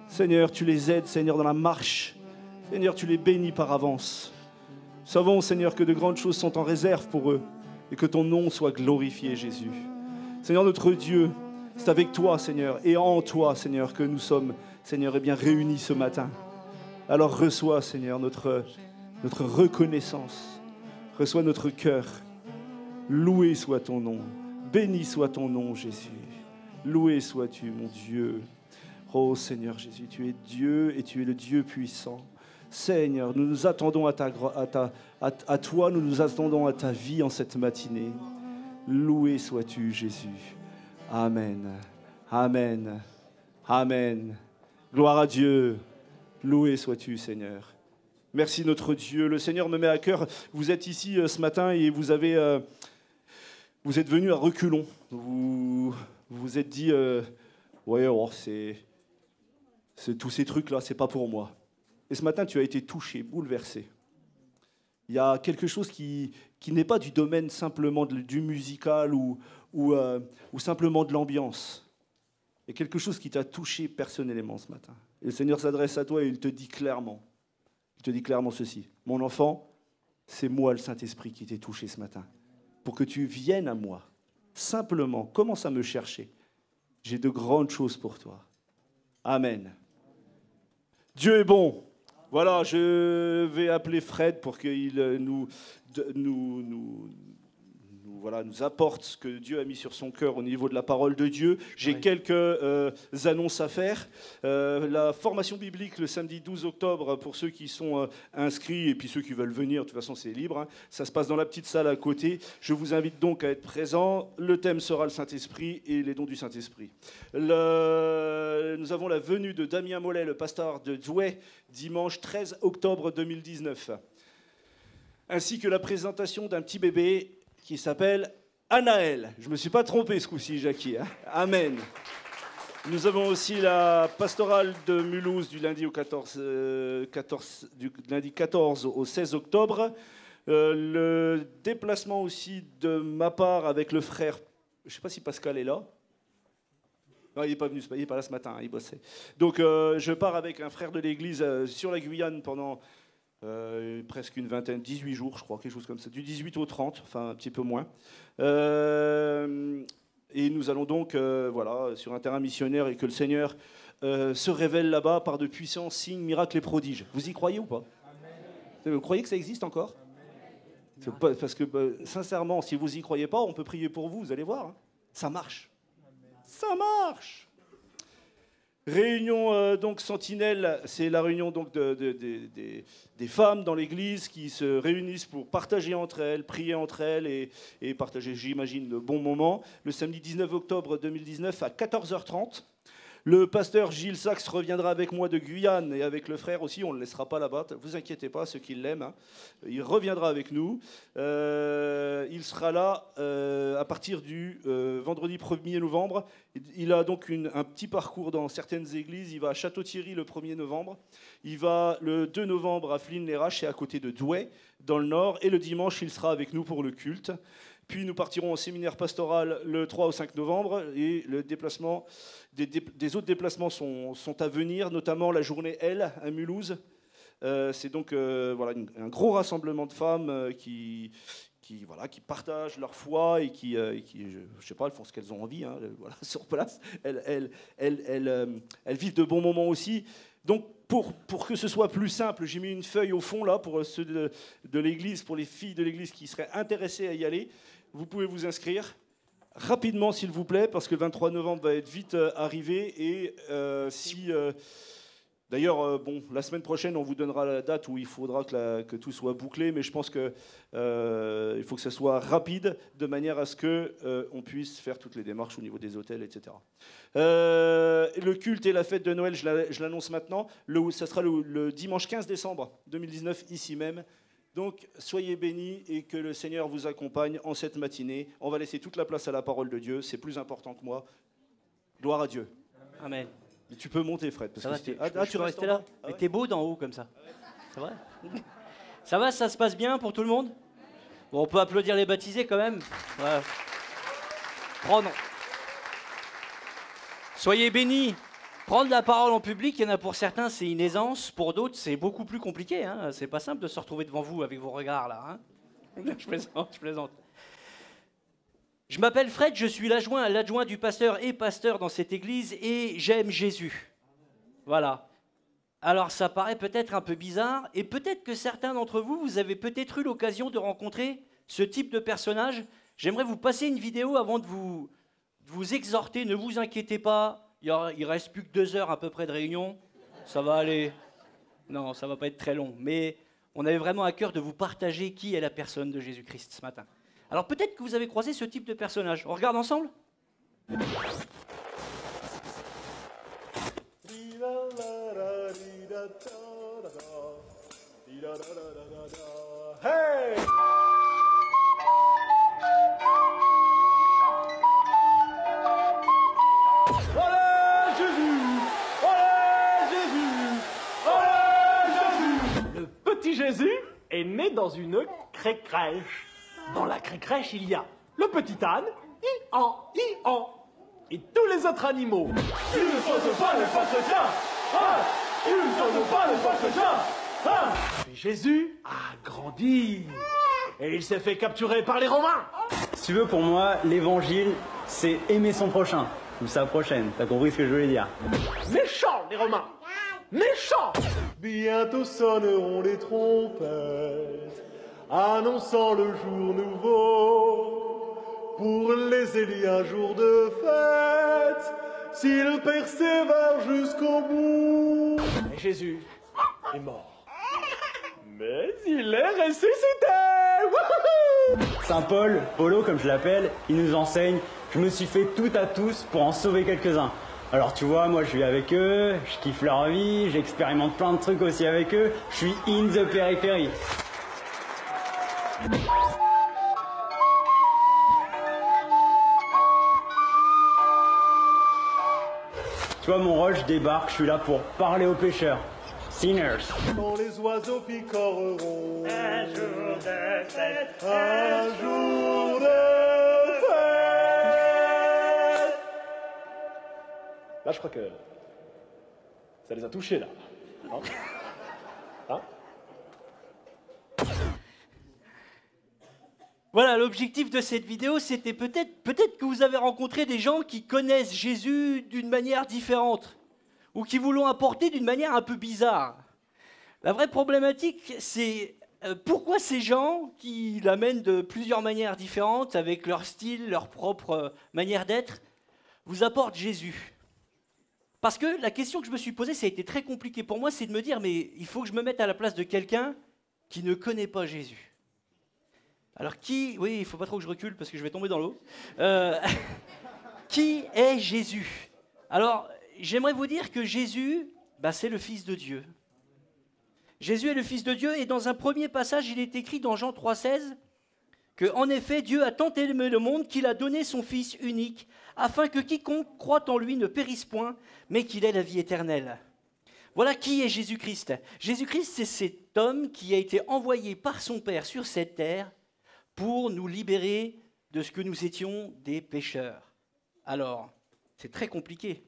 Seigneur, tu les aides, Seigneur, dans la marche. Seigneur, tu les bénis par avance. Nous savons, Seigneur, que de grandes choses sont en réserve pour eux et que ton nom soit glorifié, Jésus. Seigneur, notre Dieu, c'est avec toi, Seigneur, et en toi, Seigneur, que nous sommes, Seigneur, eh bien, réunis ce matin. Alors reçois, Seigneur, notre reconnaissance. Reçois notre cœur. Loué soit ton nom. Béni soit ton nom, Jésus. Loué sois-tu, mon Dieu. Oh Seigneur Jésus, tu es Dieu et tu es le Dieu puissant. Seigneur, nous nous attendons à toi, nous nous attendons à ta vie en cette matinée. Loué sois-tu, Jésus. Amen. Amen. Amen. Gloire à Dieu. Loué sois-tu, Seigneur. Merci notre Dieu. Le Seigneur me met à cœur. Vous êtes ici ce matin et vous êtes venus à reculons. Vous vous êtes dit, ouais, oh, c'est tous ces trucs-là, c'est pas pour moi. Et ce matin, tu as été touché, bouleversé. Il y a quelque chose qui n'est pas du domaine simplement du musical ou simplement de l'ambiance. Il y a quelque chose qui t'a touché personnellement ce matin. Et le Seigneur s'adresse à toi et il te dit clairement ceci. Mon enfant, c'est moi le Saint-Esprit qui t'ai touché ce matin. Pour que tu viennes à moi. Simplement, commence à me chercher. J'ai de grandes choses pour toi. Amen. Dieu est bon. Voilà, je vais appeler Fred pour qu'il nous apporte ce que Dieu a mis sur son cœur au niveau de la parole de Dieu. J'ai quelques annonces à faire. La formation biblique le samedi 12 octobre, pour ceux qui sont inscrits et puis ceux qui veulent venir, de toute façon c'est libre. Hein. Ça se passe dans la petite salle à côté. Je vous invite donc à être présents. Le thème sera le Saint-Esprit et les dons du Saint-Esprit. Nous avons la venue de Damien Mollet, le pasteur de Douai, dimanche 13 octobre 2019. Ainsi que la présentation d'un petit bébé qui s'appelle Anaël. Je ne me suis pas trompé ce coup-ci, Jackie. Hein. Amen. Nous avons aussi la pastorale de Mulhouse du lundi, du lundi 14 au 16 octobre. Le déplacement aussi de ma part avec le frère, je ne sais pas si Pascal est là. Non, il n'est pas venu, il n'est pas là ce matin, hein, il bossait. Donc je pars avec un frère de l'église sur la Guyane pendant presque une vingtaine, 18 jours je crois, quelque chose comme ça, du 18 au 30, enfin un petit peu moins. Et nous allons donc sur un terrain missionnaire et que le Seigneur se révèle là-bas par de puissants signes, miracles et prodiges. Vous y croyez ou pas? Amen. Vous croyez que ça existe encore? Parce que sincèrement, si vous y croyez pas, on peut prier pour vous, vous allez voir. Hein. Ça marche. Amen. Ça marche. Réunion donc Sentinelle, c'est la réunion donc des femmes dans l'église qui se réunissent pour partager entre elles, prier entre elles et partager, j'imagine, de bons moments. Le samedi 19 octobre 2019 à 14h30. Le pasteur Gilles Sachs reviendra avec moi de Guyane et avec le frère aussi, on ne le laissera pas là-bas, ne vous inquiétez pas, ceux qui l'aiment, hein. Il reviendra avec nous. Il sera là à partir du vendredi 1er novembre. Il a donc un petit parcours dans certaines églises. Il va à Château-Thierry le 1er novembre. Il va le 2 novembre à Flins-les-Raches, c'est à côté de Douai, dans le nord. Et le dimanche, il sera avec nous pour le culte. Puis nous partirons au séminaire pastoral le 3 au 5 novembre et le déplacement, des autres déplacements sont à venir, notamment la journée L à Mulhouse. C'est donc voilà, un gros rassemblement de femmes qui partagent leur foi et qui je sais pas, elles font ce qu'elles ont envie, hein, voilà, sur place. Elles vivent de bons moments aussi. Donc, pour que ce soit plus simple, j'ai mis une feuille au fond là pour ceux de l'église, pour les filles de l'église qui seraient intéressées à y aller. Vous pouvez vous inscrire rapidement, s'il vous plaît, parce que le 23 novembre va être vite arrivé. Et d'ailleurs, la semaine prochaine, on vous donnera la date où il faudra que tout soit bouclé, mais je pense qu'il faut que ça soit rapide, de manière à ce qu'on puisse faire toutes les démarches au niveau des hôtels, etc. Le culte et la fête de Noël, je l'annonce maintenant, ça sera le dimanche 15 décembre 2019, ici même. Donc, soyez bénis et que le Seigneur vous accompagne en cette matinée. On va laisser toute la place à la parole de Dieu, c'est plus important que moi. Gloire à Dieu. Amen. Mais tu peux monter, Fred. Parce ça va, que tu peux rester là. Mais t'es beau d'en haut comme ça. C'est vrai. Ça va, ça se passe bien pour tout le monde? Bon, on peut applaudir les baptisés quand même. Ouais. Prendre. Soyez bénis. Prendre la parole en public, il y en a pour certains, c'est une aisance. Pour d'autres, c'est beaucoup plus compliqué. Hein. C'est pas simple de se retrouver devant vous avec vos regards là. Hein. Je plaisante. Je m'appelle Fred, je suis l'adjoint du pasteur et pasteur dans cette église et j'aime Jésus. Voilà. Alors ça paraît peut-être un peu bizarre et peut-être que certains d'entre vous, vous avez peut-être eu l'occasion de rencontrer ce type de personnage. J'aimerais vous passer une vidéo avant de vous exhorter, ne vous inquiétez pas. Il reste plus que 2 heures à peu près de réunion. Ça va aller. Non, ça va pas être très long. Mais on avait vraiment à cœur de vous partager qui est la personne de Jésus-Christ ce matin. Alors peut-être que vous avez croisé ce type de personnage. On regarde ensemble ? Hey! Jésus est né dans une crèche. Dans la crèche, il y a le petit âne, i-an, et tous les autres animaux. Ils ne sont pas les pasteurs, ils ne sont pas les pasteurs. Jésus a grandi et il s'est fait capturer par les Romains. Si tu veux, pour moi, l'évangile, c'est aimer son prochain ou sa prochaine. T'as compris ce que je voulais dire? Méchants, les Romains. Méchants! Bientôt sonneront les trompettes, annonçant le jour nouveau. Pour les élus, un jour de fête, s'ils persévèrent jusqu'au bout. Et Jésus est mort. Mais il est ressuscité! Saint Paul, Polo comme je l'appelle, il nous enseigne « Je me suis fait tout à tous pour en sauver quelques-uns ». Alors tu vois, moi je vis avec eux, je kiffe leur vie, j'expérimente plein de trucs aussi avec eux, je suis in the périphérie. Tu vois, mon rôle, je débarque, je suis là pour parler aux pêcheurs. Sinners. Quand les oiseaux picoreront, un jour de fête, un jour de fête. Là, je crois que ça les a touchés, là. Hein? Voilà, l'objectif de cette vidéo, c'était peut-être que vous avez rencontré des gens qui connaissent Jésus d'une manière différente ou qui vous l'ont apporté d'une manière un peu bizarre. La vraie problématique, c'est pourquoi ces gens qui l'amènent de plusieurs manières différentes, avec leur style, leur propre manière d'être, vous apportent Jésus. Parce que la question que je me suis posée, ça a été très compliqué pour moi, c'est de me dire, mais il faut que je me mette à la place de quelqu'un qui ne connaît pas Jésus. Alors oui, il ne faut pas trop que je recule parce que je vais tomber dans l'eau. Qui est Jésus? Alors, j'aimerais vous dire que Jésus, c'est le Fils de Dieu. Jésus est le Fils de Dieu, et dans un premier passage, il est écrit dans Jean 3,16 que, en effet, Dieu a tant aimé le monde qu'il a donné son Fils unique, afin que quiconque croit en lui ne périsse point, mais qu'il ait la vie éternelle. Voilà qui est Jésus-Christ. Jésus-Christ, c'est cet homme qui a été envoyé par son Père sur cette terre pour nous libérer de ce que nous étions, des pécheurs. Alors, c'est très compliqué.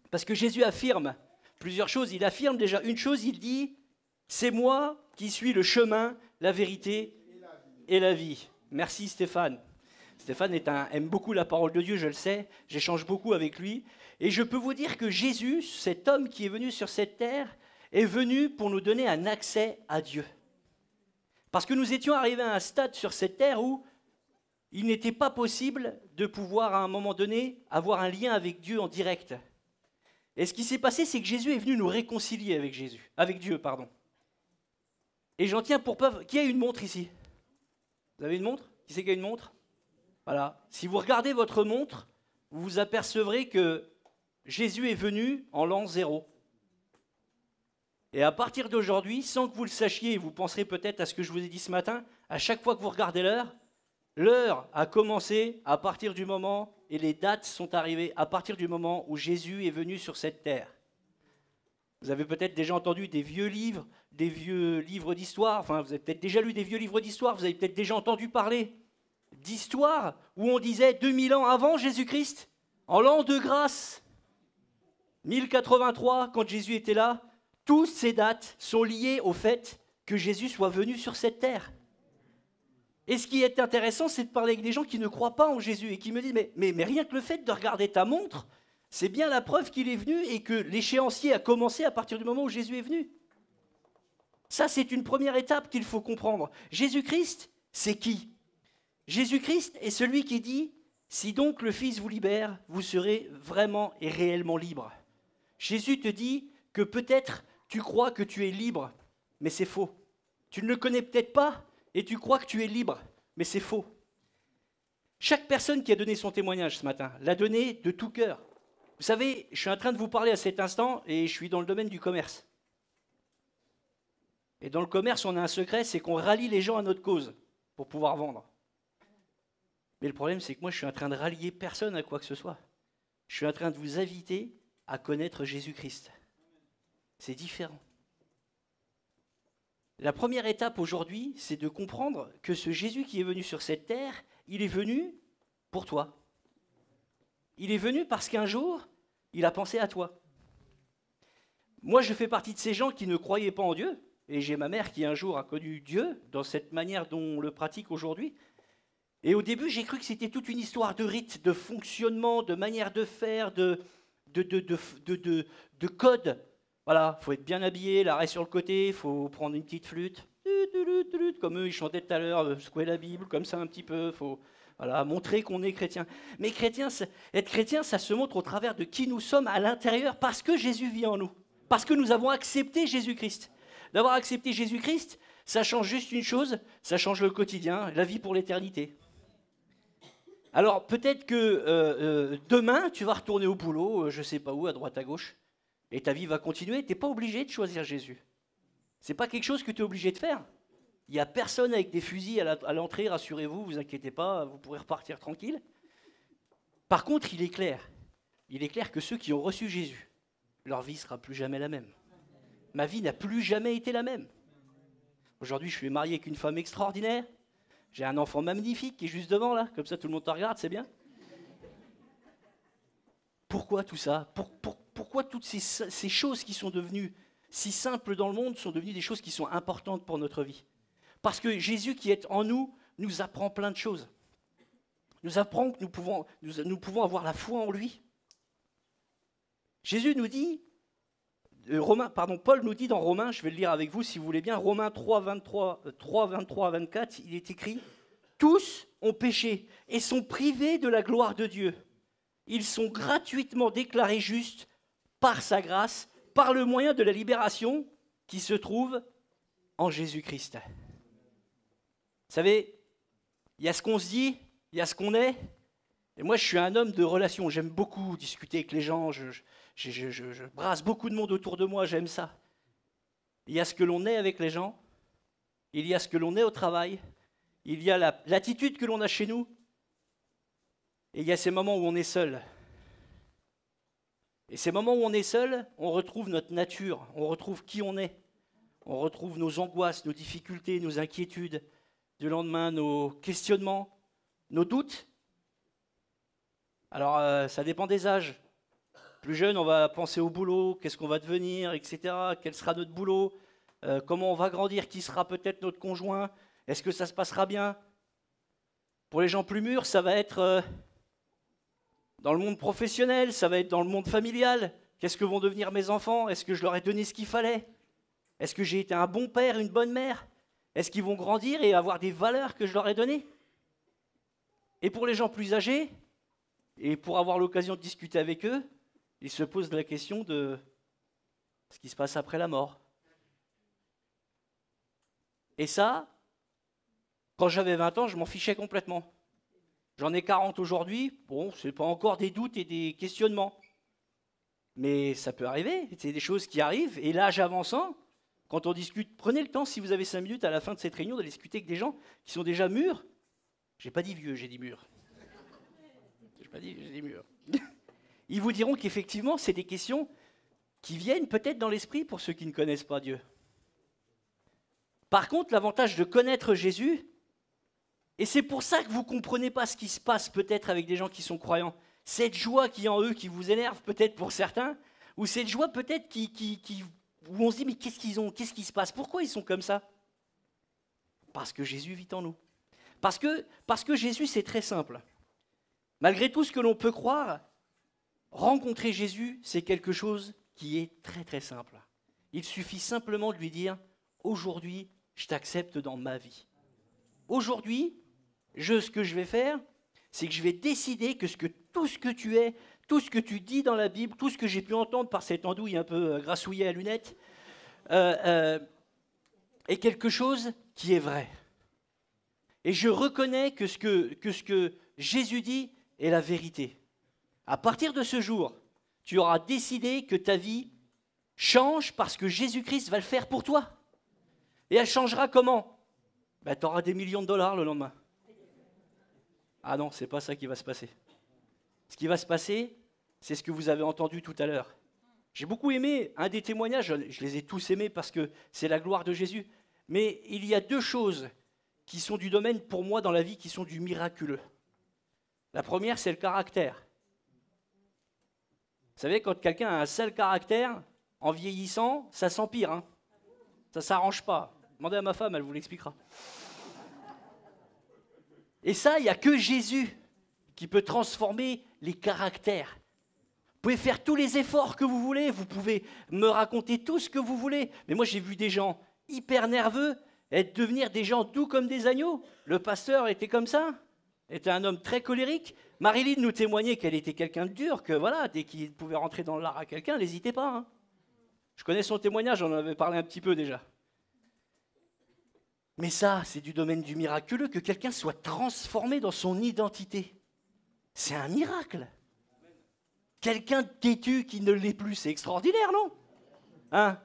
Parce que Jésus affirme plusieurs choses. Il affirme déjà une chose, il dit « C'est moi qui suis le chemin, la vérité et la vie ». Merci Stéphane. Stéphane aime beaucoup la parole de Dieu, je le sais. J'échange beaucoup avec lui. Et je peux vous dire que Jésus, cet homme qui est venu sur cette terre, est venu pour nous donner un accès à Dieu. Parce que nous étions arrivés à un stade sur cette terre où il n'était pas possible de pouvoir, à un moment donné, avoir un lien avec Dieu en direct. Et ce qui s'est passé, c'est que Jésus est venu nous réconcilier avec Dieu. Et j'en tiens pour preuve. Qui a une montre ici? Vous avez une montre? Qui c'est qui a une montre? Voilà. Si vous regardez votre montre, vous vous apercevrez que Jésus est venu en l'an 0. Et à partir d'aujourd'hui, sans que vous le sachiez, vous penserez peut-être à ce que je vous ai dit ce matin, à chaque fois que vous regardez l'heure, l'heure a commencé à partir du moment, et les dates sont arrivées à partir du moment où Jésus est venu sur cette terre. Vous avez peut-être déjà entendu des vieux livres d'histoire, enfin vous avez peut-être déjà lu des vieux livres d'histoire, vous avez peut-être déjà entendu parler d'histoire où on disait 2000 ans avant Jésus-Christ, en l'an de grâce, 1083, quand Jésus était là, toutes ces dates sont liées au fait que Jésus soit venu sur cette terre. Et ce qui est intéressant, c'est de parler avec des gens qui ne croient pas en Jésus et qui me disent mais rien que le fait de regarder ta montre, c'est bien la preuve qu'il est venu et que l'échéancier a commencé à partir du moment où Jésus est venu. Ça, c'est une première étape qu'il faut comprendre. Jésus-Christ, c'est qui? Jésus-Christ est celui qui dit « Si donc le Fils vous libère, vous serez vraiment et réellement libre. » Jésus te dit que peut-être tu crois que tu es libre, mais c'est faux. Tu ne le connais peut-être pas et tu crois que tu es libre, mais c'est faux. Chaque personne qui a donné son témoignage ce matin l'a donné de tout cœur. Vous savez, je suis en train de vous parler à cet instant et je suis dans le domaine du commerce. Et dans le commerce, on a un secret, c'est qu'on rallie les gens à notre cause pour pouvoir vendre. Mais le problème, c'est que moi, je suis en train de rallier personne à quoi que ce soit. Je suis en train de vous inviter à connaître Jésus-Christ. C'est différent. La première étape aujourd'hui, c'est de comprendre que ce Jésus qui est venu sur cette terre, il est venu pour toi. Il est venu parce qu'un jour, il a pensé à toi. Moi, je fais partie de ces gens qui ne croyaient pas en Dieu, et j'ai ma mère qui un jour a connu Dieu dans cette manière dont on le pratique aujourd'hui. Et au début, j'ai cru que c'était toute une histoire de rites, de fonctionnement, de manière de faire, de code. Voilà, il faut être bien habillé, l'arrêt sur le côté, il faut prendre une petite flûte, comme eux, ils chantaient tout à l'heure, secouer la Bible, comme ça un petit peu, il faut montrer qu'on est chrétien. Mais être chrétien, ça se montre au travers de qui nous sommes à l'intérieur, parce que Jésus vit en nous, parce que nous avons accepté Jésus-Christ. D'avoir accepté Jésus-Christ, ça change juste une chose, ça change le quotidien, la vie pour l'éternité. Alors peut-être que demain, tu vas retourner au boulot, je ne sais pas où, à droite, à gauche, et ta vie va continuer, tu n'es pas obligé de choisir Jésus. Ce n'est pas quelque chose que tu es obligé de faire. Il n'y a personne avec des fusils à l'entrée, rassurez-vous, vous inquiétez pas, vous pourrez repartir tranquille. Par contre, il est clair que ceux qui ont reçu Jésus, leur vie ne sera plus jamais la même. Ma vie n'a plus jamais été la même. Aujourd'hui, je suis marié avec une femme extraordinaire. J'ai un enfant magnifique qui est juste devant, là. Comme ça, tout le monde te regarde, c'est bien. Pourquoi tout ça? Pourquoi toutes ces choses qui sont devenues si simples dans le monde sont devenues des choses qui sont importantes pour notre vie? Parce que Jésus qui est en nous nous apprend plein de choses. Nous apprend que nous pouvons avoir la foi en lui. Jésus nous dit... Paul nous dit dans Romains, je vais le lire avec vous si vous voulez bien, Romains 3, 23 à 24, il est écrit « Tous ont péché et sont privés de la gloire de Dieu. Ils sont gratuitement déclarés justes par sa grâce, par le moyen de la libération qui se trouve en Jésus-Christ. » Vous savez, il y a ce qu'on se dit, il y a ce qu'on est, Et moi, je suis un homme de relations. J'aime beaucoup discuter avec les gens. Je brasse beaucoup de monde autour de moi. J'aime ça. Il y a ce que l'on est avec les gens. Il y a ce que l'on est au travail. Il y a l'attitude que l'on a chez nous. Et il y a ces moments où on est seul. Et ces moments où on est seul, on retrouve notre nature. On retrouve qui on est. On retrouve nos angoisses, nos difficultés, nos inquiétudes du lendemain, nos questionnements, nos doutes. Alors, ça dépend des âges. Plus jeune, on va penser au boulot, qu'est-ce qu'on va devenir, etc. Quel sera notre boulot, comment on va grandir, qui sera peut-être notre conjoint, est-ce que ça se passera bien. Pour les gens plus mûrs, ça va être dans le monde professionnel, ça va être dans le monde familial. Qu'est-ce que vont devenir mes enfants? Est-ce que je leur ai donné ce qu'il fallait? Est-ce que j'ai été un bon père, une bonne mère? Est-ce qu'ils vont grandir et avoir des valeurs que je leur ai données? Et pour les gens plus âgés, et pour avoir l'occasion de discuter avec eux, ils se posent la question de ce qui se passe après la mort. Et ça, quand j'avais 20 ans, je m'en fichais complètement. J'en ai 40 aujourd'hui, bon, c'est pas encore des doutes et des questionnements. Mais ça peut arriver, c'est des choses qui arrivent, et l'âge avançant, quand on discute, prenez le temps, si vous avez 5 minutes à la fin de cette réunion, d'aller discuter avec des gens qui sont déjà mûrs. J'ai pas dit vieux, j'ai dit mûrs. J'ai dit mûrs. Ils vous diront qu'effectivement, c'est des questions qui viennent peut-être dans l'esprit pour ceux qui ne connaissent pas Dieu. Par contre, l'avantage de connaître Jésus, et c'est pour ça que vous ne comprenez pas ce qui se passe peut-être avec des gens qui sont croyants, cette joie qui est en eux, qui vous énerve peut-être pour certains, ou cette joie peut-être où on se dit mais qu'est-ce qu'ils ont, qu'est-ce qui se passe, pourquoi ils sont comme ça? Parce que Jésus vit en nous. Parce que Jésus, c'est très simple. Malgré tout ce que l'on peut croire, rencontrer Jésus, c'est quelque chose qui est très très simple. Il suffit simplement de lui dire « Aujourd'hui, je t'accepte dans ma vie. Aujourd'hui, ce que je vais faire, c'est que je vais décider que tout ce que tu es, tout ce que tu dis dans la Bible, tout ce que j'ai pu entendre par cette andouille un peu grassouillée à lunettes, est quelque chose qui est vrai. Et je reconnais que ce que Jésus dit est la vérité. À partir de ce jour, tu auras décidé que ta vie change parce que Jésus-Christ va le faire pour toi. Et elle changera comment? Tu auras des millions de dollars le lendemain. Ah non, c'est pas ça qui va se passer. Ce qui va se passer, c'est ce que vous avez entendu tout à l'heure. J'ai beaucoup aimé un des témoignages, je les ai tous aimés parce que c'est la gloire de Jésus. Mais il y a 2 choses qui sont du domaine pour moi dans la vie, qui sont du miraculeux. La première, c'est le caractère. Vous savez, quand quelqu'un a un sale caractère, en vieillissant, ça s'empire. Hein. Ça ne s'arrange pas. Demandez à ma femme, elle vous l'expliquera. Et ça, il n'y a que Jésus qui peut transformer les caractères. Vous pouvez faire tous les efforts que vous voulez, vous pouvez me raconter tout ce que vous voulez. Mais moi, j'ai vu des gens hyper nerveux devenir des gens doux comme des agneaux. Le pasteur était comme ça, était un homme très colérique. Marilyn nous témoignait qu'elle était quelqu'un de dur, que voilà, dès qu'il pouvait rentrer dans l'art à quelqu'un, n'hésitez pas. Hein. Je connais son témoignage, j'en avais parlé un petit peu déjà. Mais ça, c'est du domaine du miraculeux, que quelqu'un soit transformé dans son identité. C'est un miracle. Quelqu'un de têtu qui ne l'est plus, c'est extraordinaire, non? Hein?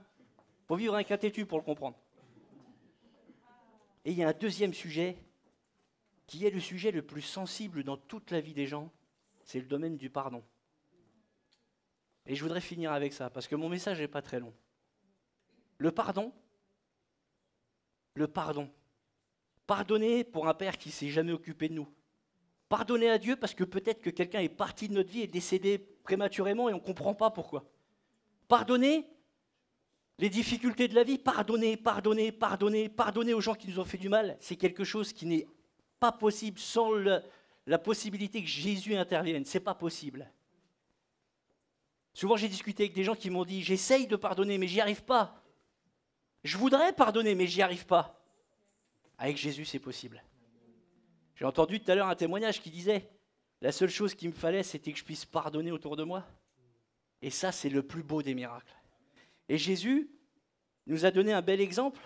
Faut vivre avec un têtu pour le comprendre. Et il y a un deuxième sujet, qui est le sujet le plus sensible dans toute la vie des gens, c'est le domaine du pardon. Et je voudrais finir avec ça, parce que mon message n'est pas très long. Le pardon. Pardonner pour un père qui ne s'est jamais occupé de nous. Pardonner à Dieu parce que peut-être que quelqu'un est parti de notre vie et décédé prématurément et on ne comprend pas pourquoi. Pardonner les difficultés de la vie, pardonner aux gens qui nous ont fait du mal, c'est quelque chose qui n'est pas possible sans la possibilité que Jésus intervienne. C'est pas possible. Souvent, j'ai discuté avec des gens qui m'ont dit « J'essaye de pardonner, mais j'y arrive pas. Je voudrais pardonner, mais j'y arrive pas. » Avec Jésus, c'est possible. J'ai entendu tout à l'heure un témoignage qui disait « La seule chose qu'il me fallait, c'était que je puisse pardonner autour de moi. » Et ça, c'est le plus beau des miracles. Et Jésus nous a donné un bel exemple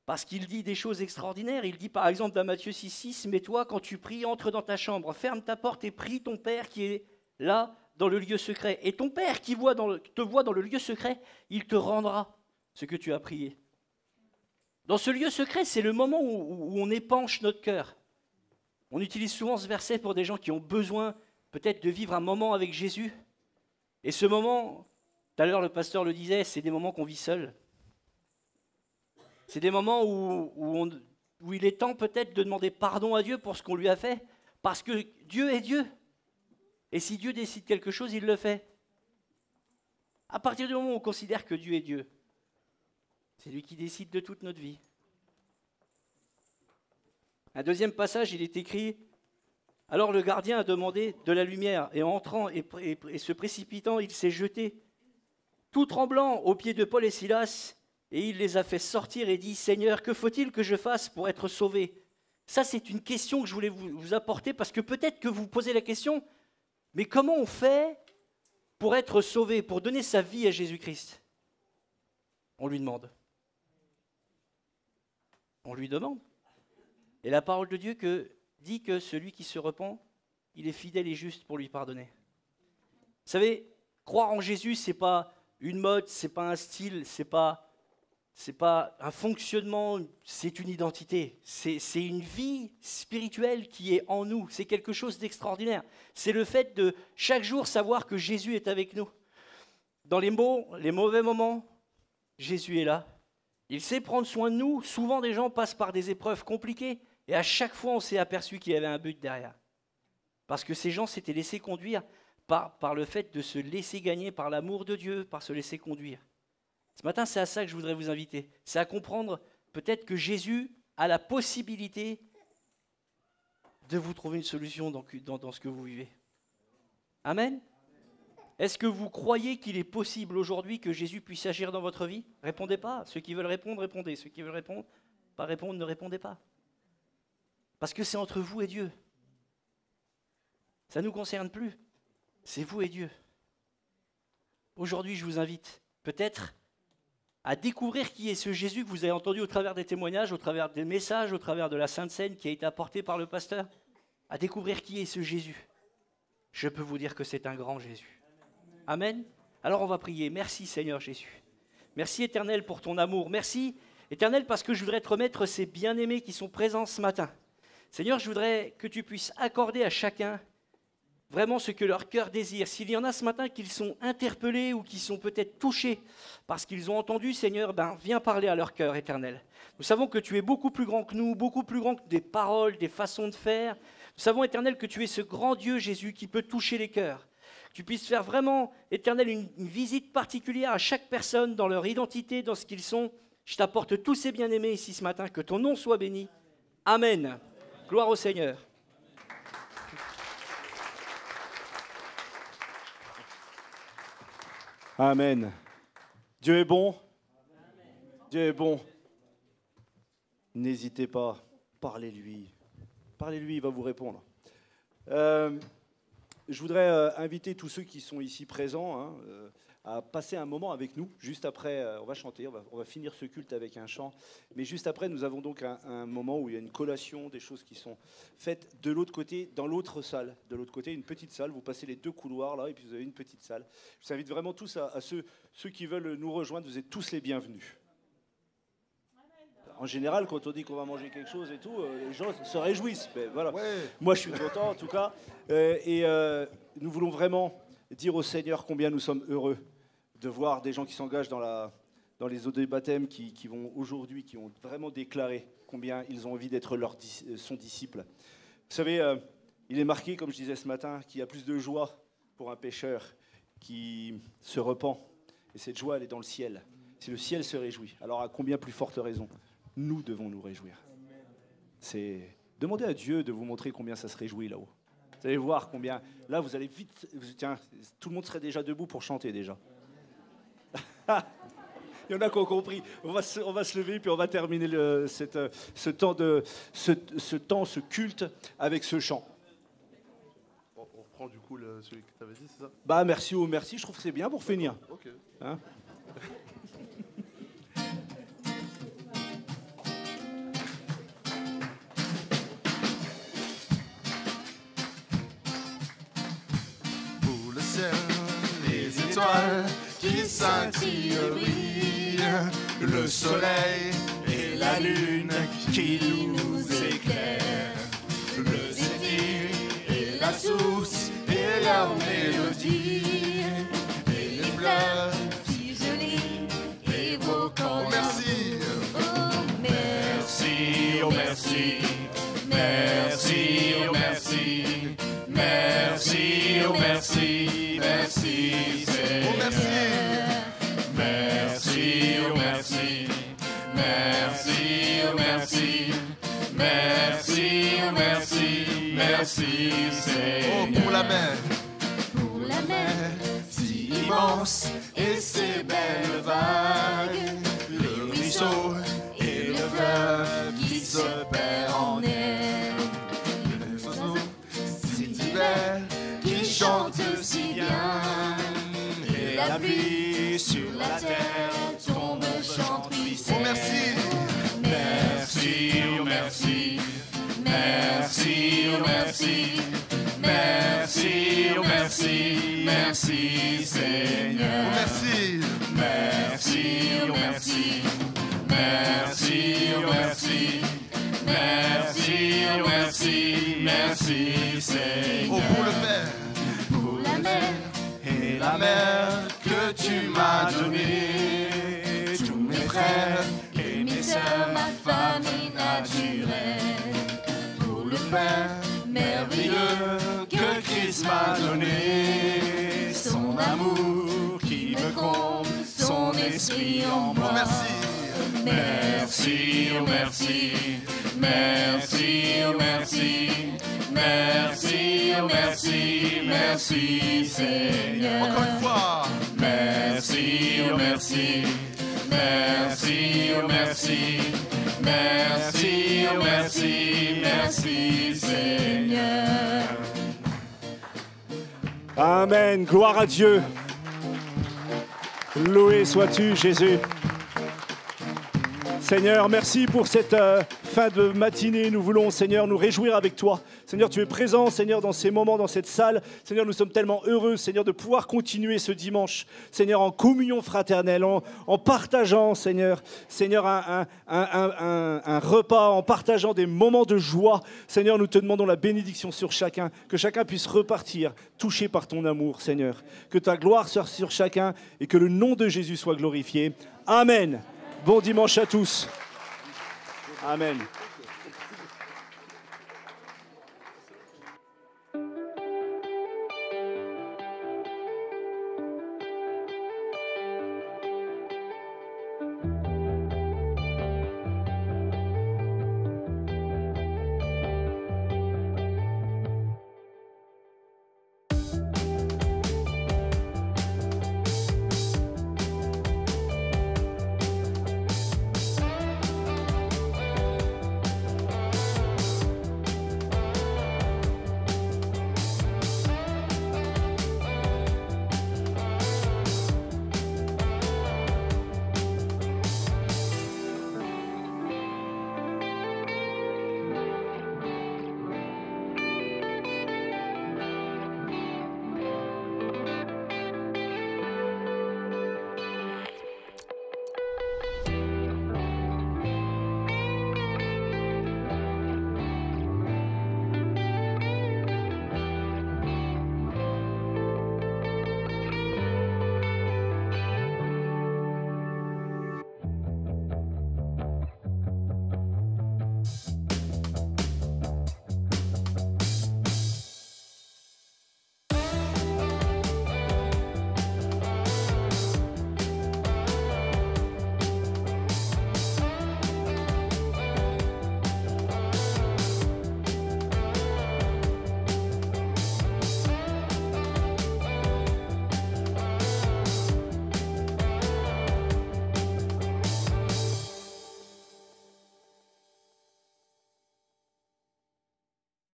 Parce qu'il dit des choses extraordinaires. Il dit par exemple dans Matthieu 6,6, « Mais toi, quand tu pries, entre dans ta chambre, ferme ta porte et prie ton Père qui est là dans le lieu secret. Et ton Père qui te voit dans le lieu secret, il te rendra ce que tu as prié. » Dans ce lieu secret, c'est le moment où on épanche notre cœur. On utilise souvent ce verset pour des gens qui ont besoin peut-être de vivre un moment avec Jésus. Et ce moment, tout à l'heure le pasteur le disait, c'est des moments qu'on vit seuls. C'est des moments où il est temps peut-être de demander pardon à Dieu pour ce qu'on lui a fait, parce que Dieu est Dieu. Et si Dieu décide quelque chose, il le fait. À partir du moment où on considère que Dieu est Dieu, c'est lui qui décide de toute notre vie. Un deuxième passage, il est écrit « Alors le gardien a demandé de la lumière, et en entrant et se précipitant, il s'est jeté, tout tremblant, aux pieds de Paul et Silas, et il les a fait sortir et dit « Seigneur, que faut-il que je fasse pour être sauvé ?» Ça, c'est une question que je voulais vous apporter, parce que peut-être que vous posez la question, mais comment on fait pour être sauvé, pour donner sa vie à Jésus-Christ? On lui demande. On lui demande. Et la parole de Dieu dit que celui qui se repent, il est fidèle et juste pour lui pardonner. Vous savez, croire en Jésus, ce n'est pas une mode, ce n'est pas un style, ce n'est pas un fonctionnement, c'est une identité. C'est une vie spirituelle qui est en nous. C'est quelque chose d'extraordinaire. C'est le fait de chaque jour savoir que Jésus est avec nous. Dans les mauvais moments, Jésus est là. Il sait prendre soin de nous. Souvent, des gens passent par des épreuves compliquées et à chaque fois, on s'est aperçu qu'il y avait un but derrière. Parce que ces gens s'étaient laissés conduire par le fait de se laisser gagner par l'amour de Dieu, par se laisser conduire. Ce matin, c'est à ça que je voudrais vous inviter. C'est à comprendre peut-être que Jésus a la possibilité de vous trouver une solution dans ce que vous vivez. Amen. Est-ce que vous croyez qu'il est possible aujourd'hui que Jésus puisse agir dans votre vie? Répondez pas. Ceux qui veulent répondre, répondez. Ceux qui veulent répondre, pas répondre, ne répondez pas. Parce que c'est entre vous et Dieu. Ça ne nous concerne plus. C'est vous et Dieu. Aujourd'hui, je vous invite peut-être à découvrir qui est ce Jésus que vous avez entendu au travers des témoignages, au travers des messages, au travers de la Sainte Seine qui a été apportée par le pasteur, à découvrir qui est ce Jésus. Je peux vous dire que c'est un grand Jésus. Amen. Alors on va prier. Merci Seigneur Jésus. Merci Éternel pour ton amour. Merci Éternel parce que je voudrais te remettre ces bien-aimés qui sont présents ce matin. Seigneur, je voudrais que tu puisses accorder à chacun vraiment ce que leur cœur désire. S'il y en a ce matin qui sont interpellés ou qui sont peut-être touchés parce qu'ils ont entendu, Seigneur, viens parler à leur cœur, Éternel. Nous savons que tu es beaucoup plus grand que nous, beaucoup plus grand que des paroles, des façons de faire. Nous savons, Éternel, que tu es ce grand Dieu, Jésus, qui peut toucher les cœurs. Que tu puisses faire vraiment, Éternel, une visite particulière à chaque personne dans leur identité, dans ce qu'ils sont. Je t'apporte tous ces bien-aimés ici ce matin. Que ton nom soit béni. Amen. Gloire au Seigneur. Amen. Dieu est bon. Dieu est bon. N'hésitez pas. Parlez-lui. Parlez-lui, il va vous répondre. Je voudrais inviter tous ceux qui sont ici présents à passer un moment avec nous. Juste après, on va chanter, on va finir ce culte avec un chant. Mais juste après, nous avons donc un moment où il y a une collation, des choses qui sont faites de l'autre côté, dans l'autre salle. De l'autre côté, une petite salle. Vous passez les deux couloirs là, et puis vous avez une petite salle. Je vous invite vraiment tous à ceux qui veulent nous rejoindre. Vous êtes tous les bienvenus. En général, quand on dit qu'on va manger quelque chose et tout, les gens se réjouissent. Mais voilà. Ouais. Moi, je suis content, en tout cas. Nous voulons vraiment dire au Seigneur combien nous sommes heureux de voir des gens qui s'engagent dans les eaux de baptême, qui vont aujourd'hui, qui ont vraiment déclaré combien ils ont envie d'être son disciple. Vous savez, il est marqué, comme je disais ce matin, qu'il y a plus de joie pour un pécheur qui se repent. Et cette joie, elle est dans le ciel. Si le ciel se réjouit, alors à combien plus forte raison nous devons nous réjouir. C'est demander à Dieu de vous montrer combien ça se réjouit là-haut. Vous allez voir combien... Là, vous allez vite... Tiens, tout le monde serait déjà debout pour chanter déjà. Il y en a qui ont compris. On va se lever puis on va terminer ce temps, ce culte avec ce chant. On reprend du coup celui que tu avais dit, c'est ça? Merci, merci. Je trouve que c'est bien pour finir. Ok. Hein? ciel, les étoiles qui scintillent brillent, le soleil et la lune qui nous éclairent, le zéphyr et la source et leur mélodie, et les fleurs si jolies, évoquant merci. Oh, Merci, oh merci, merci, oh merci, merci, oh merci, merci, c'est oh merci, merci, oh merci, merci, oh merci, merci, oh merci, merci, c'est oh pour la mer, si immense et ses belles vagues, le ruisseau et le fleuve qui se perd en elle, les oiseaux si divers qui chantent si bien, et la pluie sur la terre tombe chante ruisselle. Oh merci, merci, oh merci, merci, oh merci, merci, oh merci, merci Seigneur. Oh merci, merci, oh merci. Merci, oh merci, merci, oh merci, merci Seigneur. Oh pour la mer et la mer que tu m'as donnée, tous mes frères et mes sœurs, ma famille naturelle, pour le pain merveilleux que Christ m'a donné, son amour qui me comble, son esprit en moi. Merci. Merci, oh merci, merci, oh merci, merci, oh merci, merci Seigneur. Encore une fois. Merci, oh merci, merci, oh merci, merci, oh merci, merci Seigneur. Amen, gloire à Dieu. Loué sois-tu, Jésus. Seigneur, merci pour cette fin de matinée. Nous voulons, Seigneur, nous réjouir avec toi. Seigneur, tu es présent, Seigneur, dans ces moments, dans cette salle. Seigneur, nous sommes tellement heureux, Seigneur, de pouvoir continuer ce dimanche, Seigneur, en communion fraternelle, en partageant, Seigneur, un repas, en partageant des moments de joie. Seigneur, nous te demandons la bénédiction sur chacun, que chacun puisse repartir touché par ton amour, Seigneur. Que ta gloire soit sur chacun et que le nom de Jésus soit glorifié. Amen. Bon dimanche à tous. Amen.